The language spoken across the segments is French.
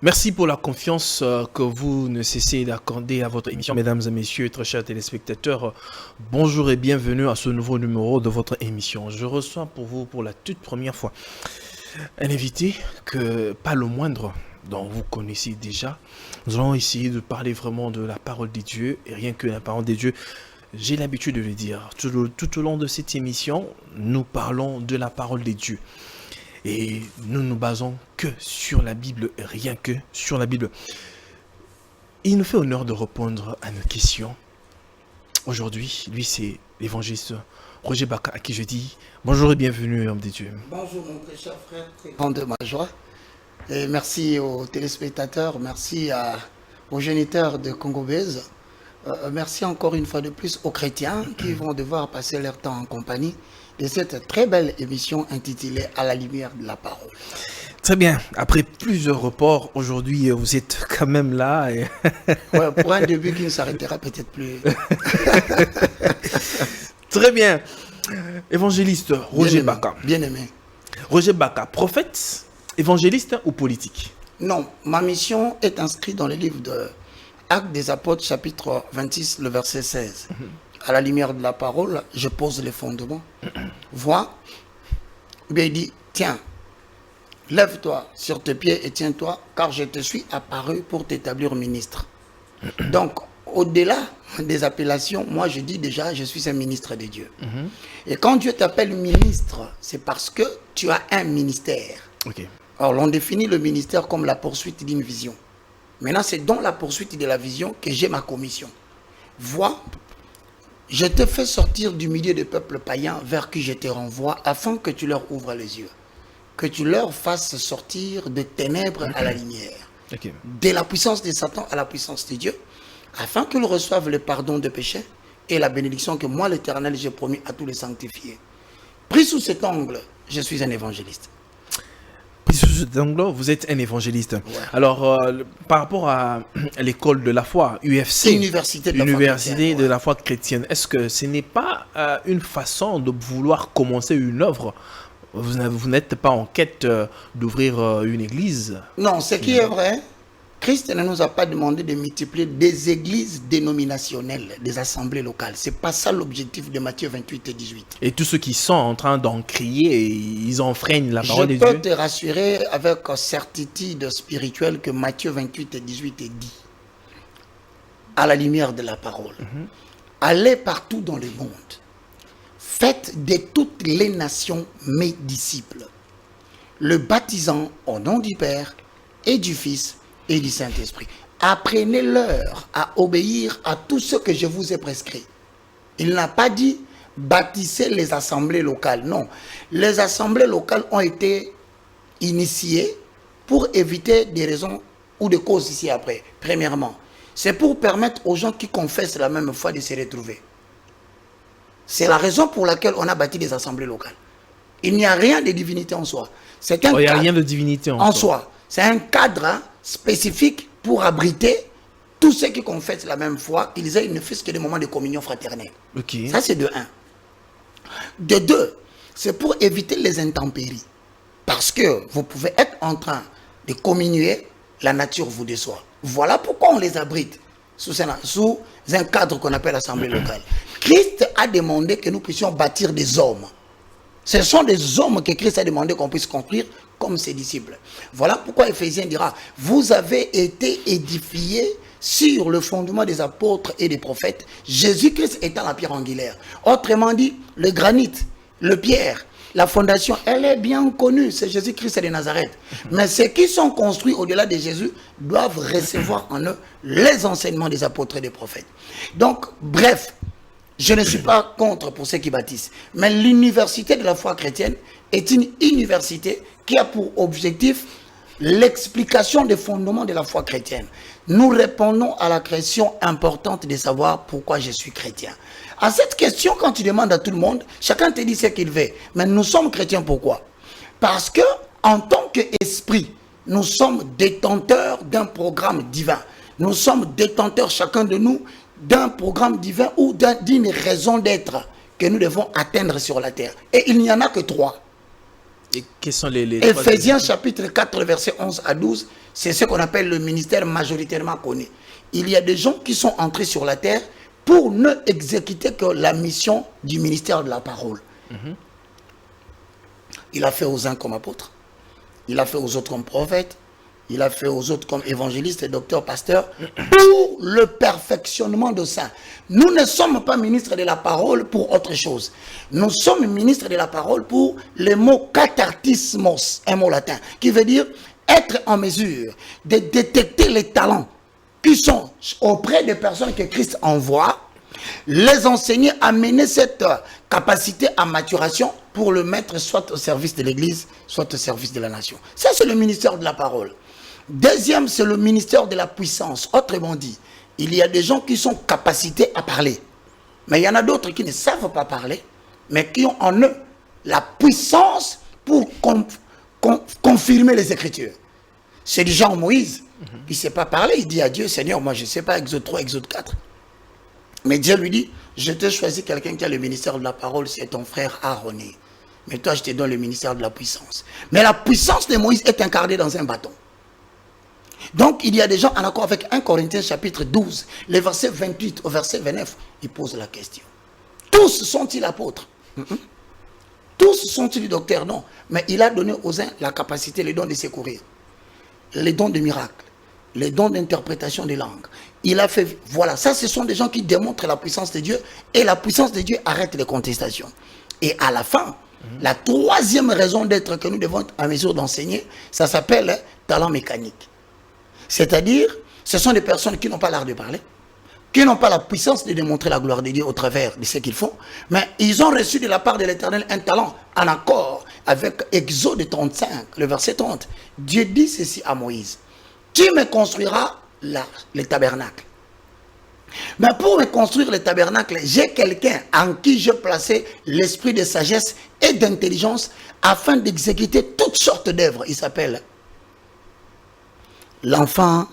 Merci pour la confiance que vous ne cessez d'accorder à votre émission, mesdames et messieurs, très chers téléspectateurs. Bonjour et bienvenue à ce nouveau numéro de votre émission. Je reçois pour vous pour la toute première fois un invité que pas le moindre dont vous connaissez déjà. Nous allons essayer de parler vraiment de la parole de Dieu et rien que la parole de Dieu. J'ai l'habitude de le dire. Tout au long de cette émission, nous parlons de la parole de Dieu. Et nous nous basons que sur la Bible, rien que sur la Bible. Il nous fait honneur de répondre à nos questions. Aujourd'hui, lui c'est l'évangéliste Roger Baka à qui je dis bonjour et bienvenue, homme de Dieu. Bonjour mon très cher frère, très grand de ma joie. Et merci aux téléspectateurs, merci aux géniteurs de Congo Base. Merci encore une fois de plus aux chrétiens qui vont devoir passer leur temps en compagnie de cette très belle émission intitulée À la lumière de la parole. Très bien, après plusieurs reports, aujourd'hui vous êtes quand même là. Et... ouais, pour un début qui ne s'arrêtera peut-être plus. Très bien, évangéliste Roger Baka. Bien aimé. Roger Baka, prophète, évangéliste ou politique? Non, ma mission est inscrite dans le livre de Actes des Apôtres, chapitre 26, le verset 16. À la lumière de la parole, je pose les fondements. Vois, bien il dit, tiens, lève-toi sur tes pieds et tiens-toi, car je te suis apparu pour t'établir ministre. Donc, au-delà des appellations, moi je dis déjà, je suis un ministre de Dieu. Et quand Dieu t'appelle ministre, c'est parce que tu as un ministère. Okay. Alors, l'on définit le ministère comme la poursuite d'une vision. Maintenant, c'est dans la poursuite de la vision que j'ai ma commission. Vois, je te fais sortir du milieu des peuples païens vers qui je te renvoie afin que tu leur ouvres les yeux. Que tu leur fasses sortir de ténèbres à la lumière. Okay. De la puissance de Satan à la puissance de Dieu. Afin qu'ils reçoivent le pardon de péché et la bénédiction que moi, l'Éternel, j'ai promis à tous les sanctifiés. Pris sous cet angle, je suis un évangéliste. Sous cet angle, vous êtes un évangéliste. Ouais. Alors, par rapport à l'école de la foi, UFC, Université de la foi chrétienne, est-ce que ce n'est pas une façon de vouloir commencer une œuvre? Vous n'êtes pas en quête d'ouvrir une église? Non, ce qui est vrai, Christ ne nous a pas demandé de multiplier des églises dénominationnelles, des assemblées locales. Ce n'est pas ça l'objectif de Matthieu 28 et 18. Et tous ceux qui sont en train d'en crier, ils enfreignent la parole de Dieu. Je peux te rassurer avec certitude spirituelle que Matthieu 28 et 18 est dit. À la lumière de la parole. Allez partout dans le monde. Faites de toutes les nations mes disciples. Le baptisant au nom du Père et du Fils et du Saint-Esprit. Apprenez-leur à obéir à tout ce que je vous ai prescrit. Il n'a pas dit bâtissez les assemblées locales. Non. Les assemblées locales ont été initiées pour éviter des raisons ou des causes ici après. Premièrement, c'est pour permettre aux gens qui confessent la même foi de se retrouver. C'est la raison pour laquelle on a bâti des assemblées locales. Il n'y a rien de divinité en soi. C'est un il n'y a rien de divinité en soi. C'est un cadre spécifique pour abriter tous ceux qui confessent la même foi, qu'ils aient ne fût-ce que des moments de communion fraternelle. Okay. Ça, c'est de un. De deux, c'est pour éviter les intempéries. Parce que vous pouvez être en train de communier, la nature vous déçoit. Voilà pourquoi on les abrite sous un cadre qu'on appelle l'assemblée locale. Christ a demandé que nous puissions bâtir des hommes. Ce sont des hommes que Christ a demandé qu'on puisse construire comme ses disciples. Voilà pourquoi Éphésiens dira, vous avez été édifiés sur le fondement des apôtres et des prophètes, Jésus-Christ étant la pierre angulaire. Autrement dit, le granit, le pierre, la fondation, elle est bien connue, c'est Jésus-Christ de Nazareth. Mais ceux qui sont construits au-delà de Jésus doivent recevoir en eux les enseignements des apôtres et des prophètes. Donc, bref, je ne suis pas contre pour ceux qui bâtissent. Mais l'université de la foi chrétienne est une université qui a pour objectif l'explication des fondements de la foi chrétienne. Nous répondons à la question importante de savoir pourquoi je suis chrétien. À cette question, quand tu demandes à tout le monde, chacun te dit ce qu'il veut. Mais nous sommes chrétiens pourquoi? Parce que, en tant qu'esprit, nous sommes détenteurs d'un programme divin. Nous sommes détenteurs, chacun de nous, d'un programme divin ou d'une raison d'être que nous devons atteindre sur la terre. Et il n'y en a que trois. Et quels sont les Éphésiens chapitre 4, verset 11 à 12, c'est ce qu'on appelle le ministère majoritairement connu. Il y a des gens qui sont entrés sur la terre pour ne exécuter que la mission du ministère de la parole. Il a fait aux uns comme apôtres, il a fait aux autres comme prophètes, il a fait aux autres comme évangélistes, docteurs, pasteurs, pour le perfectionnement de ça. Nous ne sommes pas ministres de la parole pour autre chose. Nous sommes ministres de la parole pour le mot cathartismos, un mot latin, qui veut dire être en mesure de détecter les talents qui sont auprès des personnes que Christ envoie, les enseigner, amener cette capacité à maturation pour le mettre soit au service de l'Église, soit au service de la nation. Ça, c'est le ministère de la parole. Deuxième, c'est le ministère de la puissance. Autrement dit, il y a des gens qui sont capacités à parler. Mais il y en a d'autres qui ne savent pas parler, mais qui ont en eux la puissance pour confirmer les Écritures. C'est du genre Moïse. Il ne sait pas parler, il dit à Dieu, Seigneur, moi je ne sais pas, Exode 3, Exode 4. Mais Dieu lui dit, je t'ai choisi quelqu'un qui a le ministère de la parole, c'est ton frère Aaron. Mais toi, je te donne le ministère de la puissance. Mais la puissance de Moïse est incarnée dans un bâton. Donc, il y a des gens en accord avec 1 Corinthiens chapitre 12, les versets 28 au verset 29, ils posent la question. Tous sont-ils apôtres? Tous sont-ils docteurs? Non. Mais il a donné aux uns la capacité, les dons de secourir, les dons de miracles, les dons d'interprétation des langues. Il a fait, voilà, ça ce sont des gens qui démontrent la puissance de Dieu, et la puissance de Dieu arrête les contestations. Et à la fin, la troisième raison d'être que nous devons être en mesure d'enseigner, ça s'appelle talent mécanique. C'est-à-dire, ce sont des personnes qui n'ont pas l'art de parler, qui n'ont pas la puissance de démontrer la gloire de Dieu au travers de ce qu'ils font, mais ils ont reçu de la part de l'Éternel un talent en accord avec Exode 35, le verset 30. Dieu dit ceci à Moïse, tu me construiras le tabernacle. Mais pour me construire le tabernacle, j'ai quelqu'un en qui je plaçais l'esprit de sagesse et d'intelligence afin d'exécuter toutes sortes d'œuvres. Il s'appelle l'enfant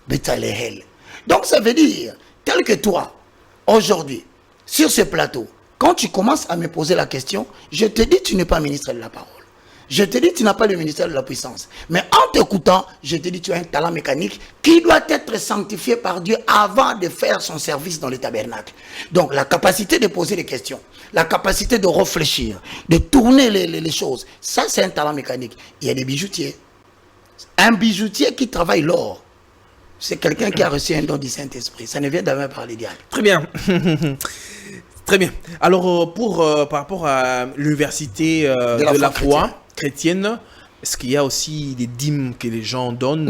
Bethaleel. Donc ça veut dire, tel que toi, aujourd'hui, sur ce plateau, quand tu commences à me poser la question, je te dis tu n'es pas ministre de la parole. Je te dis tu n'as pas le ministère de la puissance. Mais en t'écoutant, je te dis tu as un talent mécanique qui doit être sanctifié par Dieu avant de faire son service dans le tabernacle. Donc la capacité de poser des questions, la capacité de réfléchir, de tourner les choses, ça c'est un talent mécanique. Il y a des bijoutiers. Un bijoutier qui travaille l'or, c'est quelqu'un qui a reçu un don du Saint-Esprit. Ça ne vient jamais par les diables. Très bien. Très bien. Alors, par rapport à l'université de la foi chrétienne, est-ce qu'il y a aussi des dîmes que les gens donnent?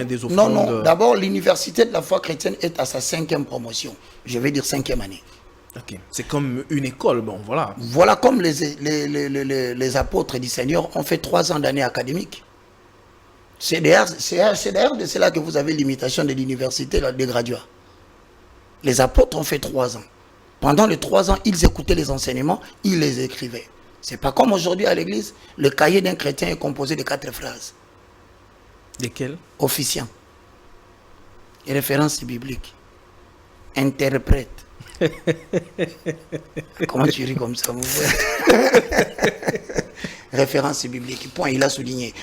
Des offrandes? Non. D'abord, l'université de la foi chrétienne est à sa 5e promotion. Je vais dire 5e année. Ok. C'est comme une école, bon, voilà. Voilà comme les apôtres du Seigneur ont fait 3 ans d'année académique. C'est d'ailleurs de cela que vous avez l'imitation de l'université des graduats. Les apôtres ont fait 3 ans. Pendant les 3 ans, ils écoutaient les enseignements, ils les écrivaient. C'est pas comme aujourd'hui à l'église, le cahier d'un chrétien est composé de 4 phrases. Lesquelles? Officiant. Référence biblique. Interprète. Comment tu ris comme ça, mon frère? Référence biblique. Point, il a souligné.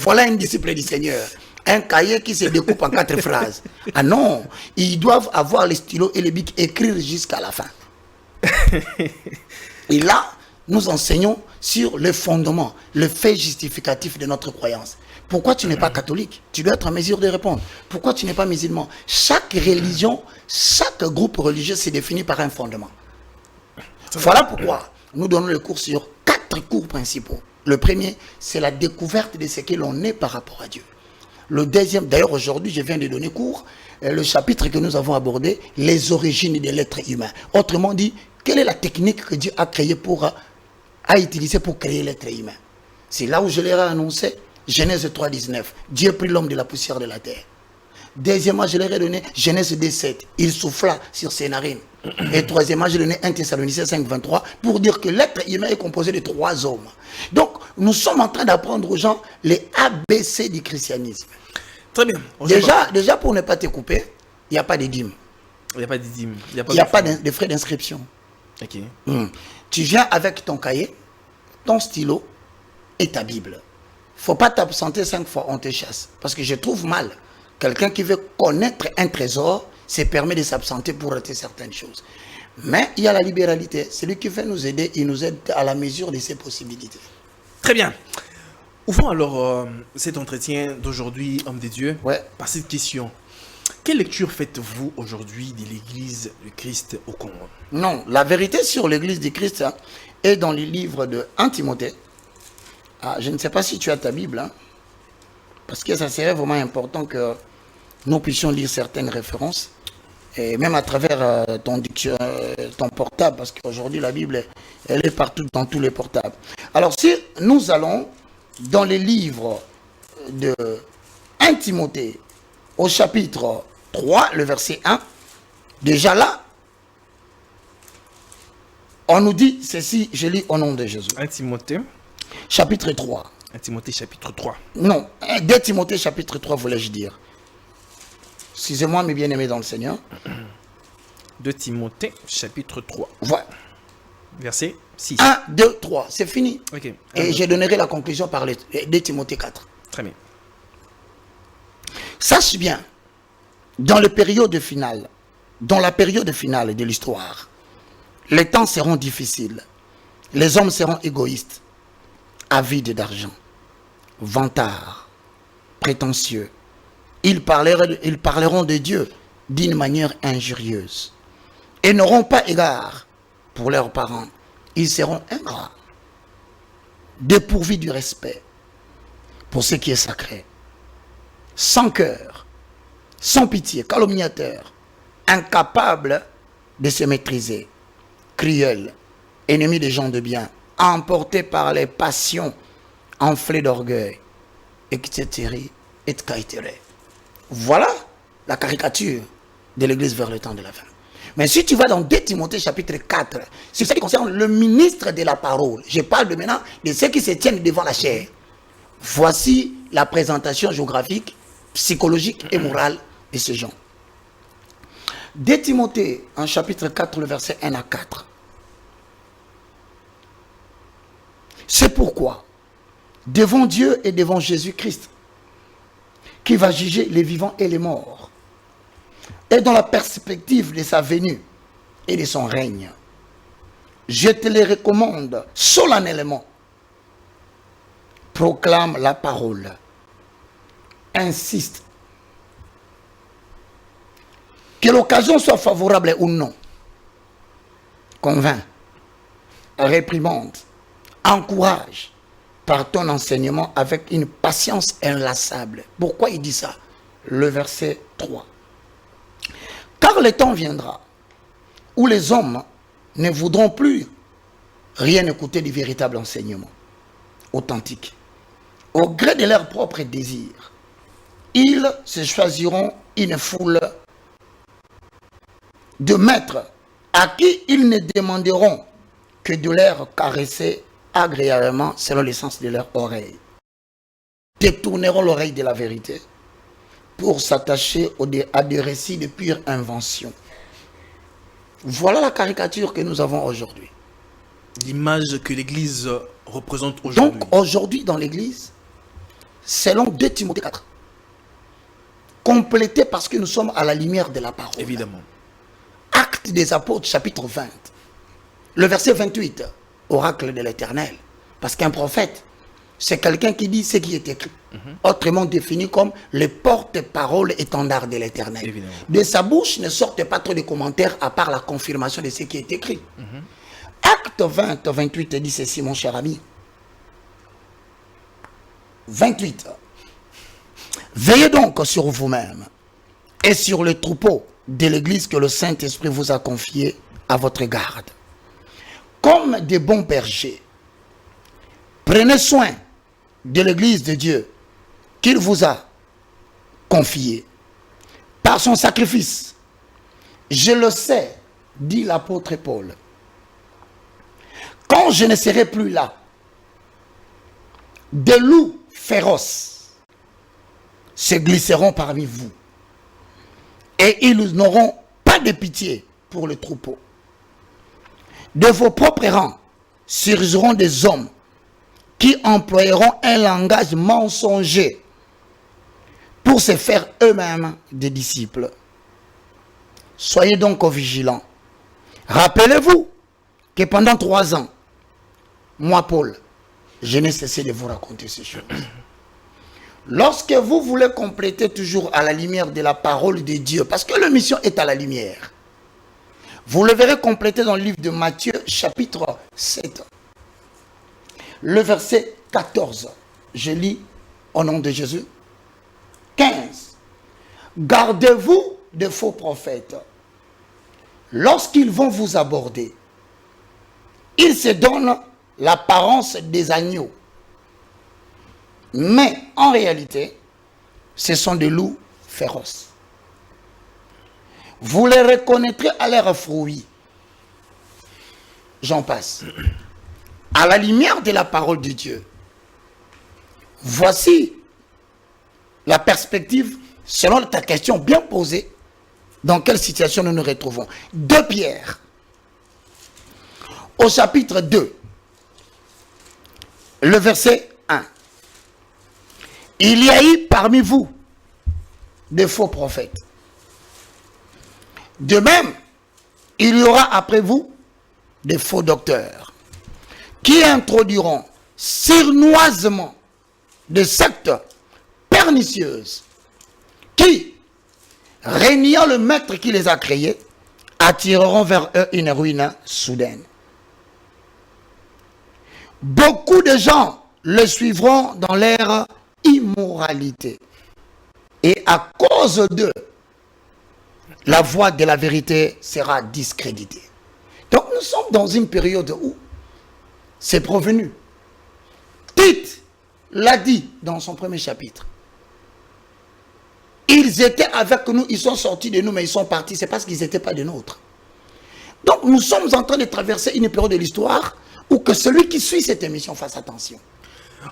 Voilà une discipline du Seigneur. Un cahier qui se découpe en 4 phrases. Ah non, ils doivent avoir les stylos et les bics, écrire jusqu'à la fin. Et là, nous enseignons sur le fondement, le fait justificatif de notre croyance. Pourquoi tu n'es pas catholique? Tu dois être en mesure de répondre. Pourquoi tu n'es pas musulman? Chaque religion, chaque groupe religieux s'est défini par un fondement. Voilà pourquoi nous donnons le cours sur 4 cours principaux. Le premier, c'est la découverte de ce que l'on est par rapport à Dieu. Le deuxième, d'ailleurs aujourd'hui je viens de donner cours, le chapitre que nous avons abordé, les origines de l'être humain. Autrement dit, quelle est la technique que Dieu a créée a utilisée pour créer l'être humain? C'est là où je leur ai annoncé, Genèse 3, 19, Dieu prit l'homme de la poussière de la terre. Deuxièmement, je leur ai donné Genèse 2, 7, il souffla sur ses narines. Et troisièmement, je donné 1 Thessaloniciens 5, 23 pour dire que l'être humain est composé de 3 hommes. Donc, nous sommes en train d'apprendre aux gens les ABC du christianisme. Très bien. Déjà, pour ne pas te couper, il n'y a pas de dîmes. Il n'y a pas de dîmes. Il n'y a pas de frais d'inscription. Ok. Tu viens avec ton cahier, ton stylo, et ta Bible. Il ne faut pas t'absenter 5 fois, on te chasse. Parce que je trouve mal. Quelqu'un qui veut connaître un trésor se permet de s'absenter pour rater certaines choses. Mais il y a la libéralité. Celui qui veut nous aider, il nous aide à la mesure de ses possibilités. Très bien. Ouvrons alors cet entretien d'aujourd'hui, homme de Dieu, par cette question. Quelle lecture faites-vous aujourd'hui de l'Église du Christ au Congo? Non, la vérité sur l'Église du Christ est dans les livres de 1 Timothée. Je ne sais pas si tu as ta Bible, parce que ça serait vraiment important que nous puissions lire certaines références, et même à travers ton portable, parce qu'aujourd'hui la Bible, elle est partout dans tous les portables. Alors si nous allons dans les livres de 1 Timothée, au chapitre 3, le verset 1, déjà là, on nous dit ceci, je lis au nom de Jésus. 1 Timothée. Chapitre 3. 1 Timothée chapitre 3. Non, 2 Timothée chapitre 3 voulais-je dire. Excusez-moi mes bien-aimés dans le Seigneur. 2 Timothée chapitre 3. Voilà. Verset 6. 1, 2, 3, c'est fini. Okay. Et je donnerai la conclusion par 2 Timothée 4. Très bien. Sache bien, dans la période finale de l'histoire, les temps seront difficiles. Les hommes seront égoïstes, avides d'argent, vantards, prétentieux. Ils parleront de Dieu d'une manière injurieuse et n'auront pas égard pour leurs parents. Ils seront ingrats, dépourvus du respect pour ce qui est sacré, sans cœur, sans pitié, calomniateurs, incapables de se maîtriser, cruels, ennemis des gens de bien, emportés par les passions, enflés d'orgueil, etc. Voilà la caricature de l'Église vers le temps de la fin. Mais si tu vas dans 2 Timothée chapitre 4, c'est ce qui concerne le ministre de la parole. Je parle maintenant de ceux qui se tiennent devant la chair. Voici la présentation géographique, psychologique et morale de ces gens. 2 Timothée, en chapitre 4, le verset 1 à 4. C'est pourquoi, devant Dieu et devant Jésus-Christ, qui va juger les vivants et les morts, et dans la perspective de sa venue et de son règne, je te les recommande solennellement. Proclame la parole. Insiste. Que l'occasion soit favorable ou non. Convainc. Réprimande. Encourage par ton enseignement avec une patience inlassable. Pourquoi il dit ça? Le verset 3. Car le temps viendra où les hommes ne voudront plus rien écouter du véritable enseignement authentique. Au gré de leurs propres désirs, ils se choisiront une foule de maîtres à qui ils ne demanderont que de leur caresser agréablement selon le sens de leur oreille. Détourneront l'oreille de la vérité pour s'attacher à des récits de pure invention. Voilà la caricature que nous avons aujourd'hui. L'image que l'Église représente aujourd'hui. Donc aujourd'hui dans l'Église, selon 2 Timothée 4, complété parce que nous sommes à la lumière de la parole. Évidemment. Actes des Apôtres, chapitre 20, le verset 28, oracle de l'Éternel. Parce qu'un prophète, c'est quelqu'un qui dit ce qui est écrit. Autrement défini comme le porte-parole étendard de l'Éternel. De sa bouche ne sortent pas trop de commentaires à part la confirmation de ce qui est écrit. Acte 20, 28 dit ceci, mon cher ami. 28. Veillez donc sur vous-même et sur le troupeau de l'Église que le Saint-Esprit vous a confié à votre garde. Comme des bons bergers, prenez soin de l'Église de Dieu qu'il vous a confiée par son sacrifice. Je le sais, dit l'apôtre Paul. Quand je ne serai plus là, des loups féroces se glisseront parmi vous et ils n'auront pas de pitié pour le troupeau. De vos propres rangs surgiront des hommes qui employeront un langage mensonger pour se faire eux-mêmes des disciples. Soyez donc vigilants. Rappelez-vous que pendant 3 ans, moi, Paul, je n'ai cessé de vous raconter ces choses. Lorsque vous voulez compléter toujours à la lumière de la parole de Dieu, parce que la mission est à la lumière, vous le verrez complété dans le livre de Matthieu, chapitre 7, le verset 14. Je lis au nom de Jésus. 15. Gardez-vous de faux prophètes. Lorsqu'ils vont vous aborder, ils se donnent l'apparence des agneaux. Mais en réalité, ce sont des loups féroces. Vous les reconnaîtrez à leurs fruits. J'en passe. À la lumière de la parole de Dieu, voici la perspective, selon ta question bien posée, dans quelle situation nous nous retrouvons. 2 Pierre, au chapitre 2, le verset 1. Il y a eu parmi vous des faux prophètes. De même, il y aura après vous des faux docteurs qui introduiront sournoisement des sectes pernicieuses qui, régnant le maître qui les a créés, attireront vers eux une ruine soudaine. Beaucoup de gens le suivront dans leur immoralité. Et à cause d'eux, la voix de la vérité sera discréditée. Donc nous sommes dans une période où c'est provenu. Tite l'a dit dans son premier chapitre. Ils étaient avec nous, ils sont sortis de nous, mais ils sont partis. C'est parce qu'ils n'étaient pas des nôtres. Donc nous sommes en train de traverser une période de l'histoire où que celui qui suit cette émission fasse attention.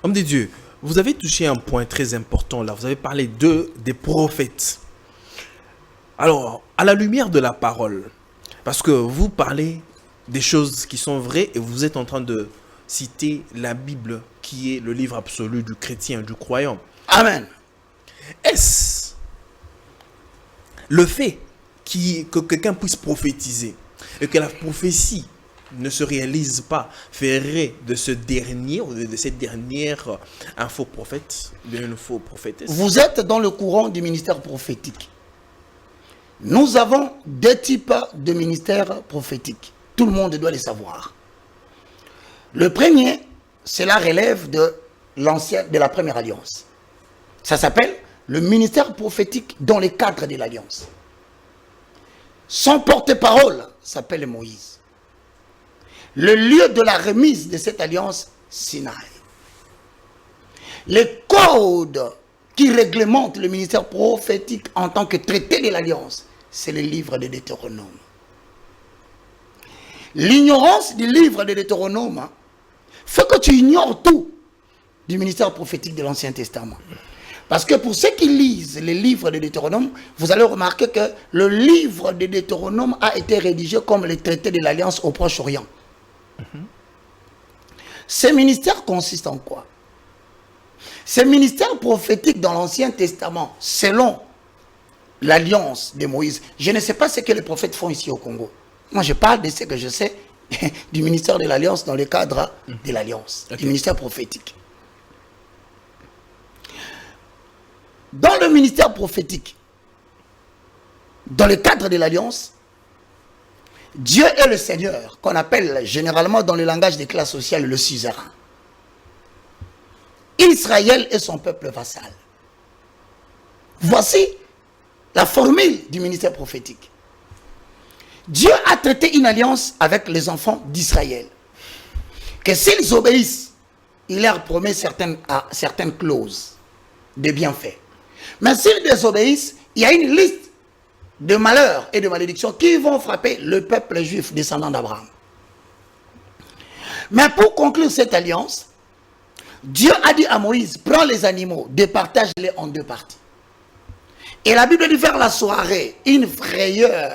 Homme de Dieu, vous avez touché un point très important là. Vous avez parlé des prophètes. Alors, à la lumière de la parole, parce que vous parlez des choses qui sont vraies et vous êtes en train de citer la Bible qui est le livre absolu du chrétien, du croyant. Amen. Est-ce le fait que quelqu'un puisse prophétiser et que la prophétie ne se réalise pas ferait de ce dernier ou de cette dernière un faux prophète, une faux prophétesse? Vous êtes dans le courant du ministère prophétique. Nous avons 2 types de ministères prophétiques. Tout le monde doit les savoir. Le premier, cela relève de la première alliance. Ça s'appelle le ministère prophétique dans le cadre de l'alliance. Son porte-parole s'appelle Moïse. Le lieu de la remise de cette alliance, Sinaï. Les codes qui réglementent le ministère prophétique en tant que traité de l'alliance, c'est le livre de Deutéronome. L'ignorance du livre de Deutéronome fait que tu ignores tout du ministère prophétique de l'Ancien Testament. Parce que pour ceux qui lisent les livres de Deutéronome, vous allez remarquer que le livre de Deutéronome a été rédigé comme le traité de l'Alliance au Proche-Orient. Ces ministères consistent en quoi? Ces ministères prophétiques dans l'Ancien Testament, selon l'alliance de Moïse, je ne sais pas ce que les prophètes font ici au Congo. Moi, je parle de ce que je sais du ministère de l'Alliance dans le cadre de l'Alliance, du ministère prophétique. Dans le ministère prophétique, dans le cadre de l'Alliance, Dieu est le Seigneur, qu'on appelle généralement dans le langage des classes sociales le suzerain. Israël est son peuple vassal. Voici la formule du ministère prophétique. Dieu a traité une alliance avec les enfants d'Israël. Que s'ils obéissent, il leur promet certaines clauses de bienfaits. Mais s'ils désobéissent, il y a une liste de malheurs et de malédictions qui vont frapper le peuple juif descendant d'Abraham. Mais pour conclure cette alliance, Dieu a dit à Moïse, prends les animaux, départage-les en 2 parties. Et la Bible dit vers la soirée, une frayeur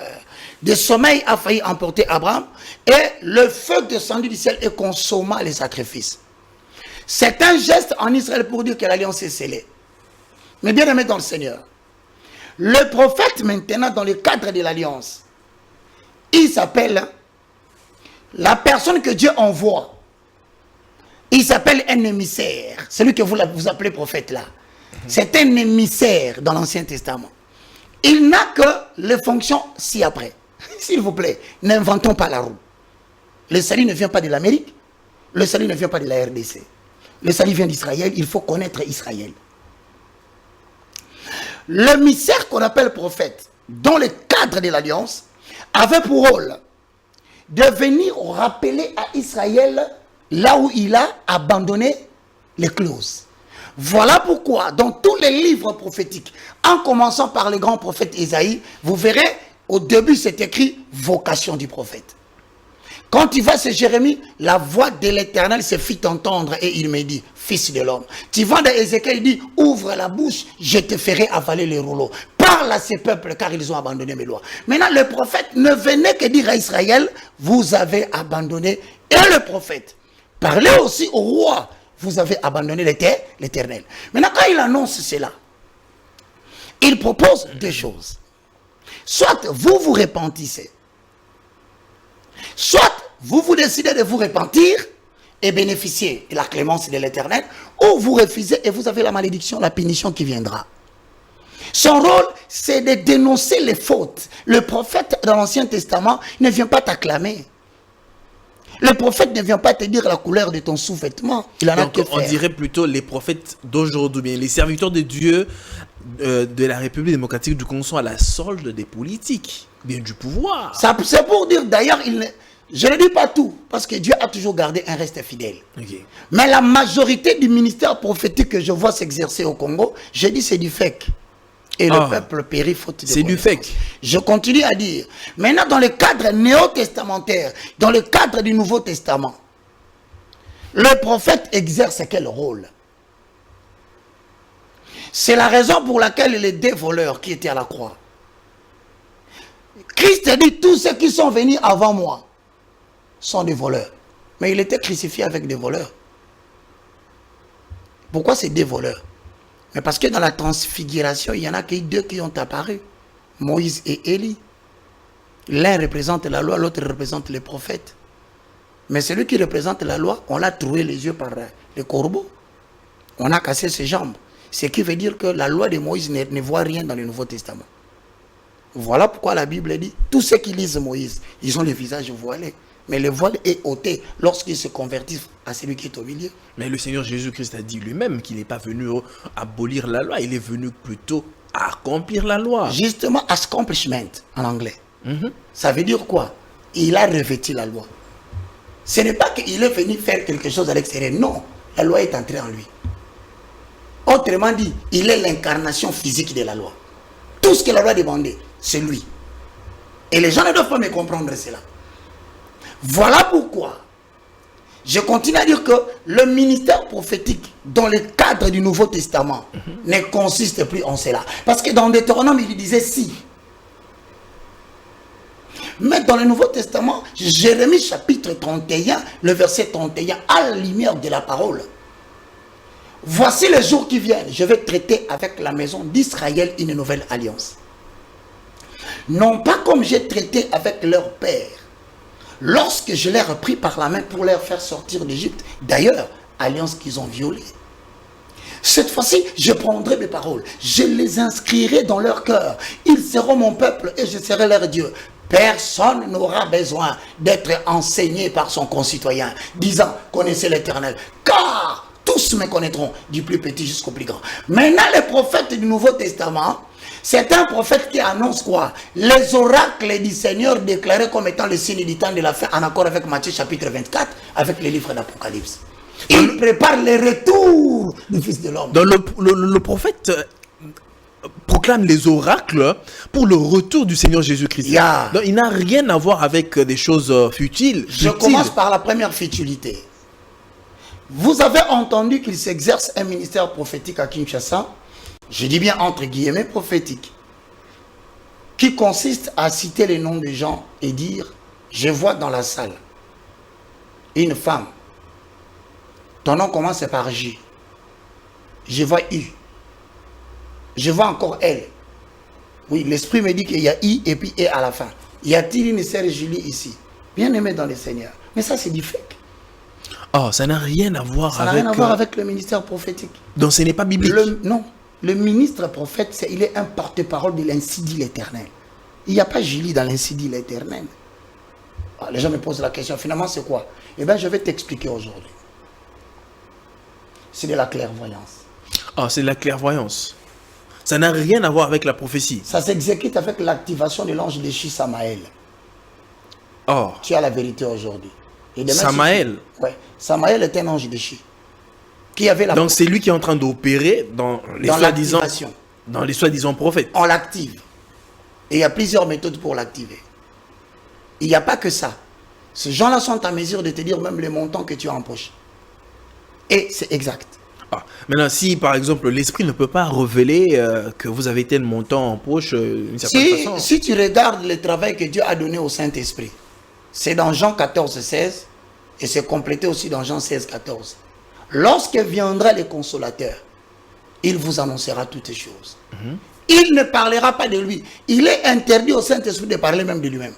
de sommeil a failli emporter Abraham et le feu descendu du ciel et consomma les sacrifices. C'est un geste en Israël pour dire que l'alliance est scellée. Mais bien aimé dans le Seigneur, le prophète maintenant dans le cadre de l'alliance, il s'appelle la personne que Dieu envoie. Il s'appelle un émissaire. Celui que vous appelez prophète là. C'est un émissaire dans l'Ancien Testament. Il n'a que les fonctions ci-après. S'il vous plaît, n'inventons pas la roue. Le salut ne vient pas de l'Amérique. Le salut ne vient pas de la RDC. Le salut vient d'Israël. Il faut connaître Israël. L'émissaire qu'on appelle prophète, dans le cadre de l'alliance, avait pour rôle de venir rappeler à Israël là où il a abandonné les clauses. Voilà pourquoi, dans tous les livres prophétiques, en commençant par le grand prophète Isaïe, vous verrez, au début, c'est écrit « vocation du prophète ». Quand il va chez Jérémie, la voix de l'Éternel se fit entendre et il me dit, fils de l'homme. Tu vas dans Ézéchiel, il dit, ouvre la bouche, je te ferai avaler les rouleaux. Parle à ces peuples car ils ont abandonné mes lois. Maintenant, le prophète ne venait que dire à Israël, vous avez abandonné. Et le prophète parlait aussi au roi, vous avez abandonné l'Éternel. Maintenant, quand il annonce cela, il propose deux choses. Soit vous vous repentissez, soit vous décidez de vous repentir et bénéficier de la clémence de l'Éternel, ou vous refusez et vous avez la malédiction, la punition qui viendra. Son rôle, c'est de dénoncer les fautes. Le prophète dans l'Ancien Testament ne vient pas t'acclamer. Le prophète ne vient pas te dire la couleur de ton sous-vêtement. Il en a que faire. On dirait plutôt les prophètes d'aujourd'hui, bien les serviteurs de Dieu de la République démocratique du Congo sont à la solde des politiques, bien du pouvoir. C'est pour dire, d'ailleurs, je ne dis pas tout, parce que Dieu a toujours gardé un reste fidèle. Okay. Mais la majorité du ministère prophétique que je vois s'exercer au Congo, je dis c'est du fake. Et le peuple périt faute de c'est du fake. Je continue à dire. Maintenant, dans le cadre néo-testamentaire, dans le cadre du Nouveau Testament, le prophète exerce quel rôle? C'est la raison pour laquelle les deux voleurs qui étaient à la croix, Christ a dit, tous ceux qui sont venus avant moi sont des voleurs. Mais il était crucifié avec des voleurs. Pourquoi c'est des voleurs? Mais parce que dans la transfiguration, il y en a que deux qui ont apparu. Moïse et Élie. L'un représente la loi, l'autre représente les prophètes. Mais celui qui représente la loi, on l'a troué les yeux par le corbeau. On a cassé ses jambes. Ce qui veut dire que la loi de Moïse ne voit rien dans le Nouveau Testament. Voilà pourquoi la Bible dit, tous ceux qui lisent Moïse, ils ont le visage voilé. Mais le voile est ôté lorsqu'ils se convertissent à celui qui est au milieu. Mais le Seigneur Jésus-Christ a dit lui-même qu'il n'est pas venu abolir la loi, il est venu plutôt accomplir la loi. Justement, accomplishment en anglais. Ça veut dire quoi? Il a revêtu la loi. Ce n'est pas qu'il est venu faire quelque chose à l'extérieur. Non, la loi est entrée en lui. Autrement dit, il est l'incarnation physique de la loi. Tout ce que la loi demandait, c'est lui. Et les gens ne doivent pas me comprendre cela. Voilà pourquoi je continue à dire que le ministère prophétique dans le cadre du Nouveau Testament ne consiste plus en cela. Parce que dans Deutéronome, il disait si. Mais dans le Nouveau Testament, Jérémie chapitre 31, le verset 31, à la lumière de la parole. Voici les jours qui viennent, je vais traiter avec la maison d'Israël une nouvelle alliance. Non pas comme j'ai traité avec leur père, lorsque je les ai pris par la main pour les faire sortir d'Égypte. D'ailleurs, alliance qu'ils ont violée. Cette fois-ci, je prendrai mes paroles. Je les inscrirai dans leur cœur. Ils seront mon peuple et je serai leur Dieu. Personne n'aura besoin d'être enseigné par son concitoyen, disant, connaissez l'Éternel. Car tous me connaîtront, du plus petit jusqu'au plus grand. Maintenant, les prophètes du Nouveau Testament, c'est un prophète qui annonce quoi? Les oracles du Seigneur déclarés comme étant le signe du temps de la fin, en accord avec Matthieu chapitre 24, avec les livres d'Apocalypse. Il prépare le retour du Fils de l'homme. Donc le prophète proclame les oracles pour le retour du Seigneur Jésus-Christ. Yeah. Donc il n'a rien à voir avec des choses futiles. Je commence par la première futilité. Vous avez entendu qu'il s'exerce un ministère prophétique à Kinshasa, je dis bien entre guillemets prophétique, qui consiste à citer les noms des gens et dire, je vois dans la salle une femme Ton nom commence par J. Je vois U. Je vois encore L. Oui, l'esprit me dit qu'il y a I et puis E à la fin. Y a-t-il une sœur Julie ici? Bien aimée dans le Seigneur. Mais ça, c'est du fake. Oh, ça n'a rien à voir Ça n'a avec... rien à voir avec le ministère prophétique. Donc ce n'est pas biblique. Non. Le ministre prophète, il est un porte-parole de l'ainsi dit l'Éternel. Il n'y a pas Julie dans l'ainsi dit l'Éternel. Les gens me posent la question, finalement c'est quoi? Eh bien je vais t'expliquer aujourd'hui. C'est de la clairvoyance. Ah, c'est de la clairvoyance. Ça n'a rien à voir avec la prophétie. Ça s'exécute avec l'activation de l'ange déchu Samaël. Oh, Tu as la vérité aujourd'hui. Et demain, Samaël. Ouais. Samaël est un ange déchu. Qui avait la Donc c'est lui qui est en train d'opérer dans les soi-disant... l'activation. Dans les soi-disant prophètes. On l'active. Et il y a plusieurs méthodes pour l'activer. Il n'y a pas que ça. Ces gens-là sont en mesure de te dire même les montants que tu as en poche. Et c'est exact. Ah, maintenant, si par exemple l'esprit ne peut pas révéler que vous avez tel montant en poche d'une certaine façon. Si tu regardes le travail que Dieu a donné au Saint-Esprit, c'est dans Jean 14, 16 et c'est complété aussi dans Jean 16, 14. Lorsque viendra le consolateur, il vous annoncera toutes les choses. Il ne parlera pas de lui. Il est interdit au Saint-Esprit de parler même de lui-même.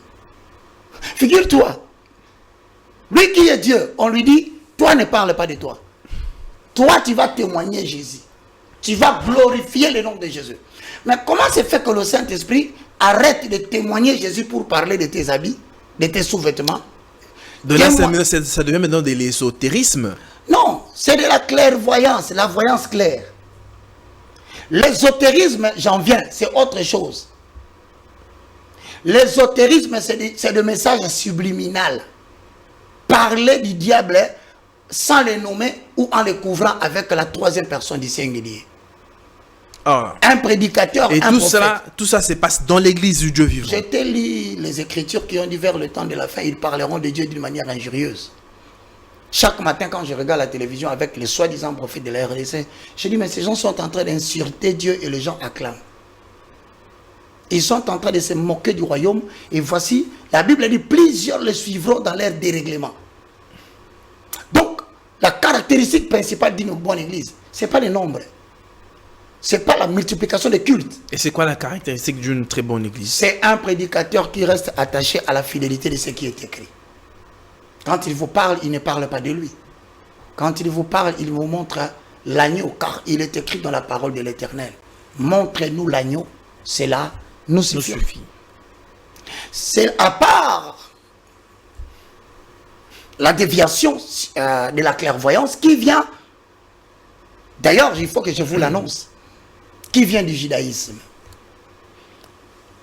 Figure-toi, lui qui est Dieu, on lui dit, toi ne parle pas de toi. Toi, tu vas témoigner Jésus. Tu vas glorifier le nom de Jésus. Mais comment se fait que le Saint-Esprit arrête de témoigner Jésus pour parler de tes habits, de tes sous-vêtements? De là, ça devient maintenant de l'ésotérisme. Non, c'est de la clairvoyance, la voyance claire. L'ésotérisme, j'en viens, c'est autre chose. L'ésotérisme, c'est le message subliminal. Parler du diable sans le nommer ou en le couvrant avec la troisième personne du singulier. Ah. Un prédicateur, et un tout ça se passe dans l'église du Dieu vivant. Je te lis les Écritures qui ont dit vers le temps de la fin, ils parleront de Dieu d'une manière injurieuse. Chaque matin, quand je regarde la télévision avec les soi-disant prophètes de la RDC, je dis, mais ces gens sont en train d'insulter Dieu et les gens acclament. Ils sont en train de se moquer du royaume. Et voici, la Bible dit, plusieurs le suivront dans leur dérèglement. Donc, la caractéristique principale d'une bonne église, ce n'est pas le nombre. Ce n'est pas la multiplication des cultes. Et c'est quoi la caractéristique d'une très bonne église? C'est un prédicateur qui reste attaché à la fidélité de ce qui est écrit. Quand il vous parle, il ne parle pas de lui. Quand il vous parle, il vous montre l'agneau, car il est écrit dans la parole de l'Éternel. Montrez-nous l'agneau, cela nous suffit. C'est à part la déviation de la clairvoyance qui vient, d'ailleurs, il faut que je vous l'annonce, qui vient du judaïsme.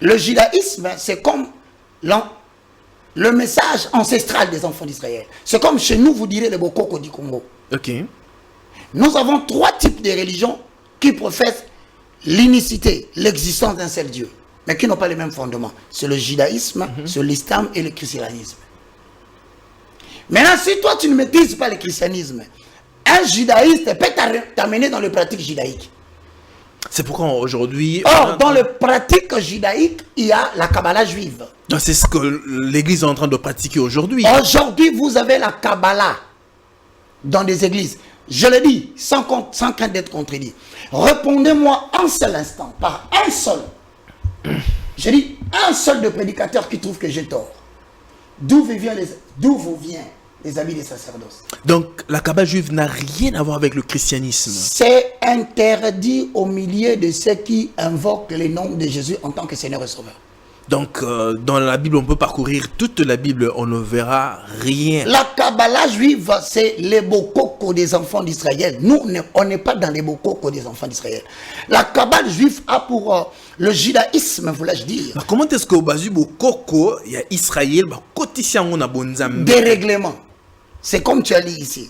Le judaïsme, c'est comme le message ancestral des enfants d'Israël. C'est comme chez nous, vous direz le Bokoko du Congo. Ok. Nous avons trois types de religions qui professent l'unicité, l'existence d'un seul Dieu, mais qui n'ont pas les mêmes fondements. C'est le judaïsme, c'est l'islam et le christianisme. Maintenant, si toi, tu ne maîtrises pas le christianisme, un judaïste peut t'amener dans les pratiques judaïques. C'est pourquoi aujourd'hui... Or, dans les pratiques judaïques, il y a la Kabbalah juive. C'est ce que l'église est en train de pratiquer aujourd'hui. Aujourd'hui, vous avez la Kabbalah dans des églises. Je le dis, sans crainte d'être contredit. Répondez-moi un seul instant, par un seul. Je dis un seul de prédicateur qui trouve que j'ai tort. D'où vous viennent les habits des sacerdoces? Donc, la Kabbalah juive n'a rien à voir avec le christianisme. C'est interdit au milieu de ceux qui invoquent le nom de Jésus en tant que Seigneur et Sauveur. Donc, dans la Bible, on peut parcourir toute la Bible, on ne verra rien. La Kabbalah juive, c'est les bokoko des enfants d'Israël. Nous, on n'est pas dans les bokoko des enfants d'Israël. La Kabbalah juive a pour le judaïsme, voulais-je dire. Mais comment est-ce qu'au Basu Bokoko, il y a Israël, on a bonzam. Dérèglement. C'est comme tu as dit ici.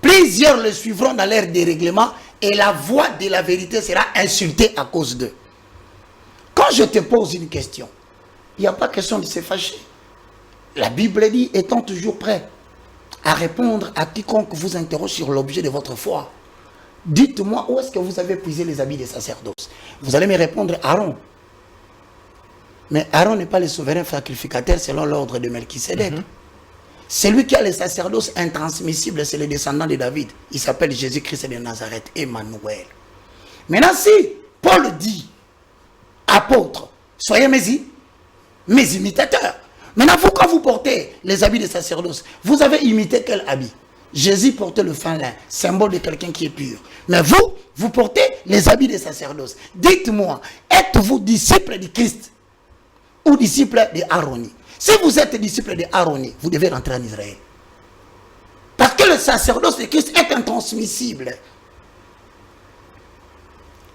Plusieurs le suivront dans leur dérèglement et la voix de la vérité sera insultée à cause d'eux. Quand je te pose une question, il n'y a pas question de se fâcher. La Bible dit, étant toujours prêt à répondre à quiconque vous interroge sur l'objet de votre foi. Dites-moi où est-ce que vous avez puisé les habits des sacerdoces. Vous allez me répondre Aaron. Mais Aaron n'est pas le souverain sacrificateur selon l'ordre de Melchisédek. Celui qui a le sacerdoce intransmissible, c'est le descendant de David. Il s'appelle Jésus-Christ de Nazareth, Emmanuel. Maintenant, si Paul dit, apôtre, soyez mes imitateurs. Maintenant, vous, quand vous portez les habits de sacerdoce, vous avez imité quel habit? Jésus portait le fin lin, symbole de quelqu'un qui est pur. Mais vous, vous portez les habits de sacerdoce. Dites-moi, êtes-vous disciple de Christ ou disciple de Aroni? Si vous êtes disciple de Aroni, vous devez rentrer en Israël. Parce que le sacerdoce de Christ est intransmissible.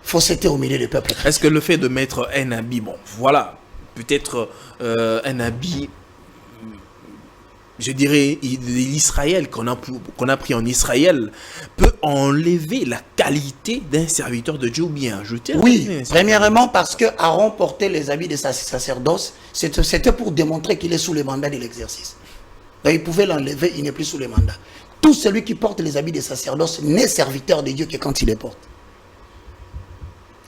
Il faut s'éter au milieu du peuple. Est-ce que le fait de mettre un habit, bon, voilà, peut-être un habit, je dirais, l'Israël qu'on a pris en Israël, peut enlever la qualité d'un serviteur de Dieu ou bien ajouter? Oui, premièrement parce que Aaron portait les habits de sa sacerdoce, c'était pour démontrer qu'il est sous le mandat de l'exercice. Donc il pouvait l'enlever, il n'est plus sous le mandat. Tout celui qui porte les habits de sacerdoce n'est serviteur de Dieu que quand il les porte.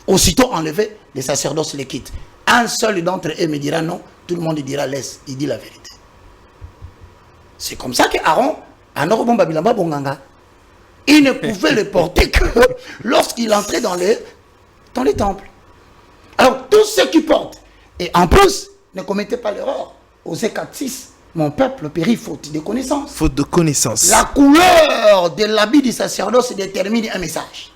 Aussitôt enlevé, les sacerdoces les quittent. Un seul d'entre eux me dira non, tout le monde dira laisse, il dit la vérité. C'est comme ça que Aaron, il ne pouvait le porter que lorsqu'il entrait dans les temples. Alors, tous ceux qui portent, et en plus, ne commettez pas l'erreur. Osée 4:6, mon peuple périt faute de connaissance. Faute de connaissance. La couleur de l'habit du sacerdoce détermine un message.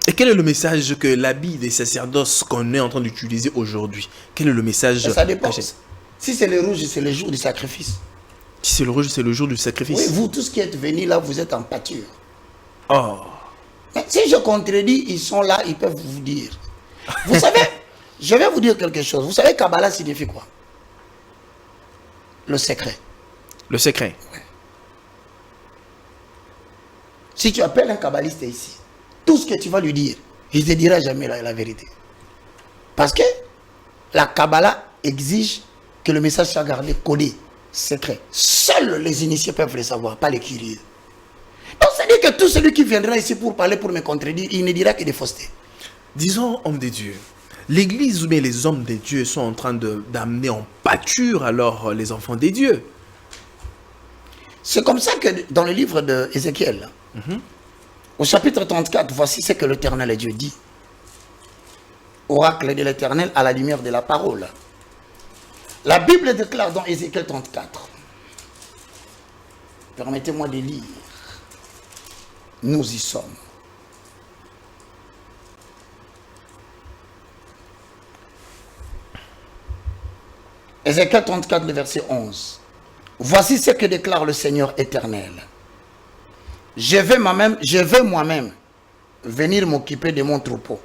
Et quel est le message que l'habit des sacerdoces qu'on est en train d'utiliser aujourd'hui? Quel est le message? Ça dépend. Si c'est le rouge, c'est le jour du sacrifice. Si c'est le rouge, c'est le jour du sacrifice. Oui, vous, tous qui êtes venus là, vous êtes en pâture. Oh. Mais si je contredis, ils sont là, ils peuvent vous dire. Vous savez, je vais vous dire quelque chose. Vous savez, Kabbalah signifie quoi? Le secret. Le secret. Ouais. Si tu appelles un kabbaliste ici, tout ce que tu vas lui dire, il ne te dira jamais la vérité. Parce que la Kabbalah exige que le message soit gardé, codé, secret. Seuls les initiés peuvent le savoir, pas les curieux. Donc ça dit que tout celui qui viendra ici pour parler, pour me contredire, il ne dira que des faussetés. Disons, homme de Dieu, l'Église ou bien les hommes de Dieu sont en train d'amener en pâture alors les enfants des dieux. C'est comme ça que dans le livre d'Ézéchiel, au chapitre 34, voici ce que l'Éternel Dieu dit. Oracle de l'Éternel à la lumière de la parole. La Bible déclare dans Ézéchiel 34. Permettez-moi de lire. Nous y sommes. Ézéchiel 34, le verset 11. Voici ce que déclare le Seigneur éternel. Je vais moi-même venir m'occuper de mon troupeau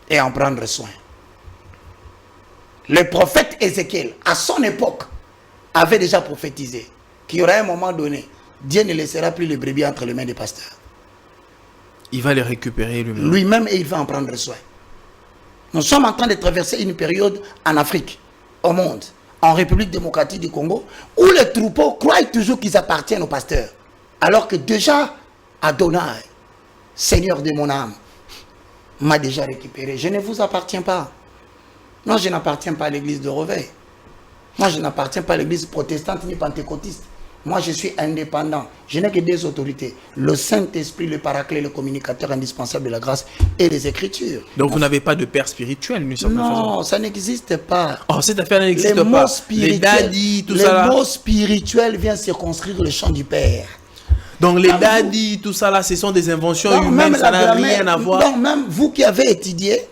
et en prendre soin. Le prophète Ézéchiel, à son époque, avait déjà prophétisé qu'il y aura un moment donné, Dieu ne laissera plus les brebis entre les mains des pasteurs. Il va les récupérer lui-même. Lui-même, et il va en prendre soin. Nous sommes en train de traverser une période en Afrique, au monde, en République démocratique du Congo, où les troupeaux croient toujours qu'ils appartiennent aux pasteurs. Alors que déjà, Adonai, Seigneur de mon âme, m'a déjà récupéré. Je ne vous appartiens pas. Non, je n'appartiens pas à l'église de Reveil. Moi, je n'appartiens pas à l'église protestante ni pentecôtiste. Moi, je suis indépendant. Je n'ai que deux autorités. Le Saint-Esprit, le Paraclet, le communicateur indispensable de la grâce et les Écritures. Donc, vous n'avez pas de père spirituel, d'une certaine façon? Non, ça n'existe pas. Oh, cette affaire n'existe pas. Les daddies, tout ça là. Les mots spirituels viennent circonscrire le champ du Père. Donc, les daddies, tout ça là, ce sont des inventions humaines, ça n'a rien à voir. Donc, même vous qui avez étudié,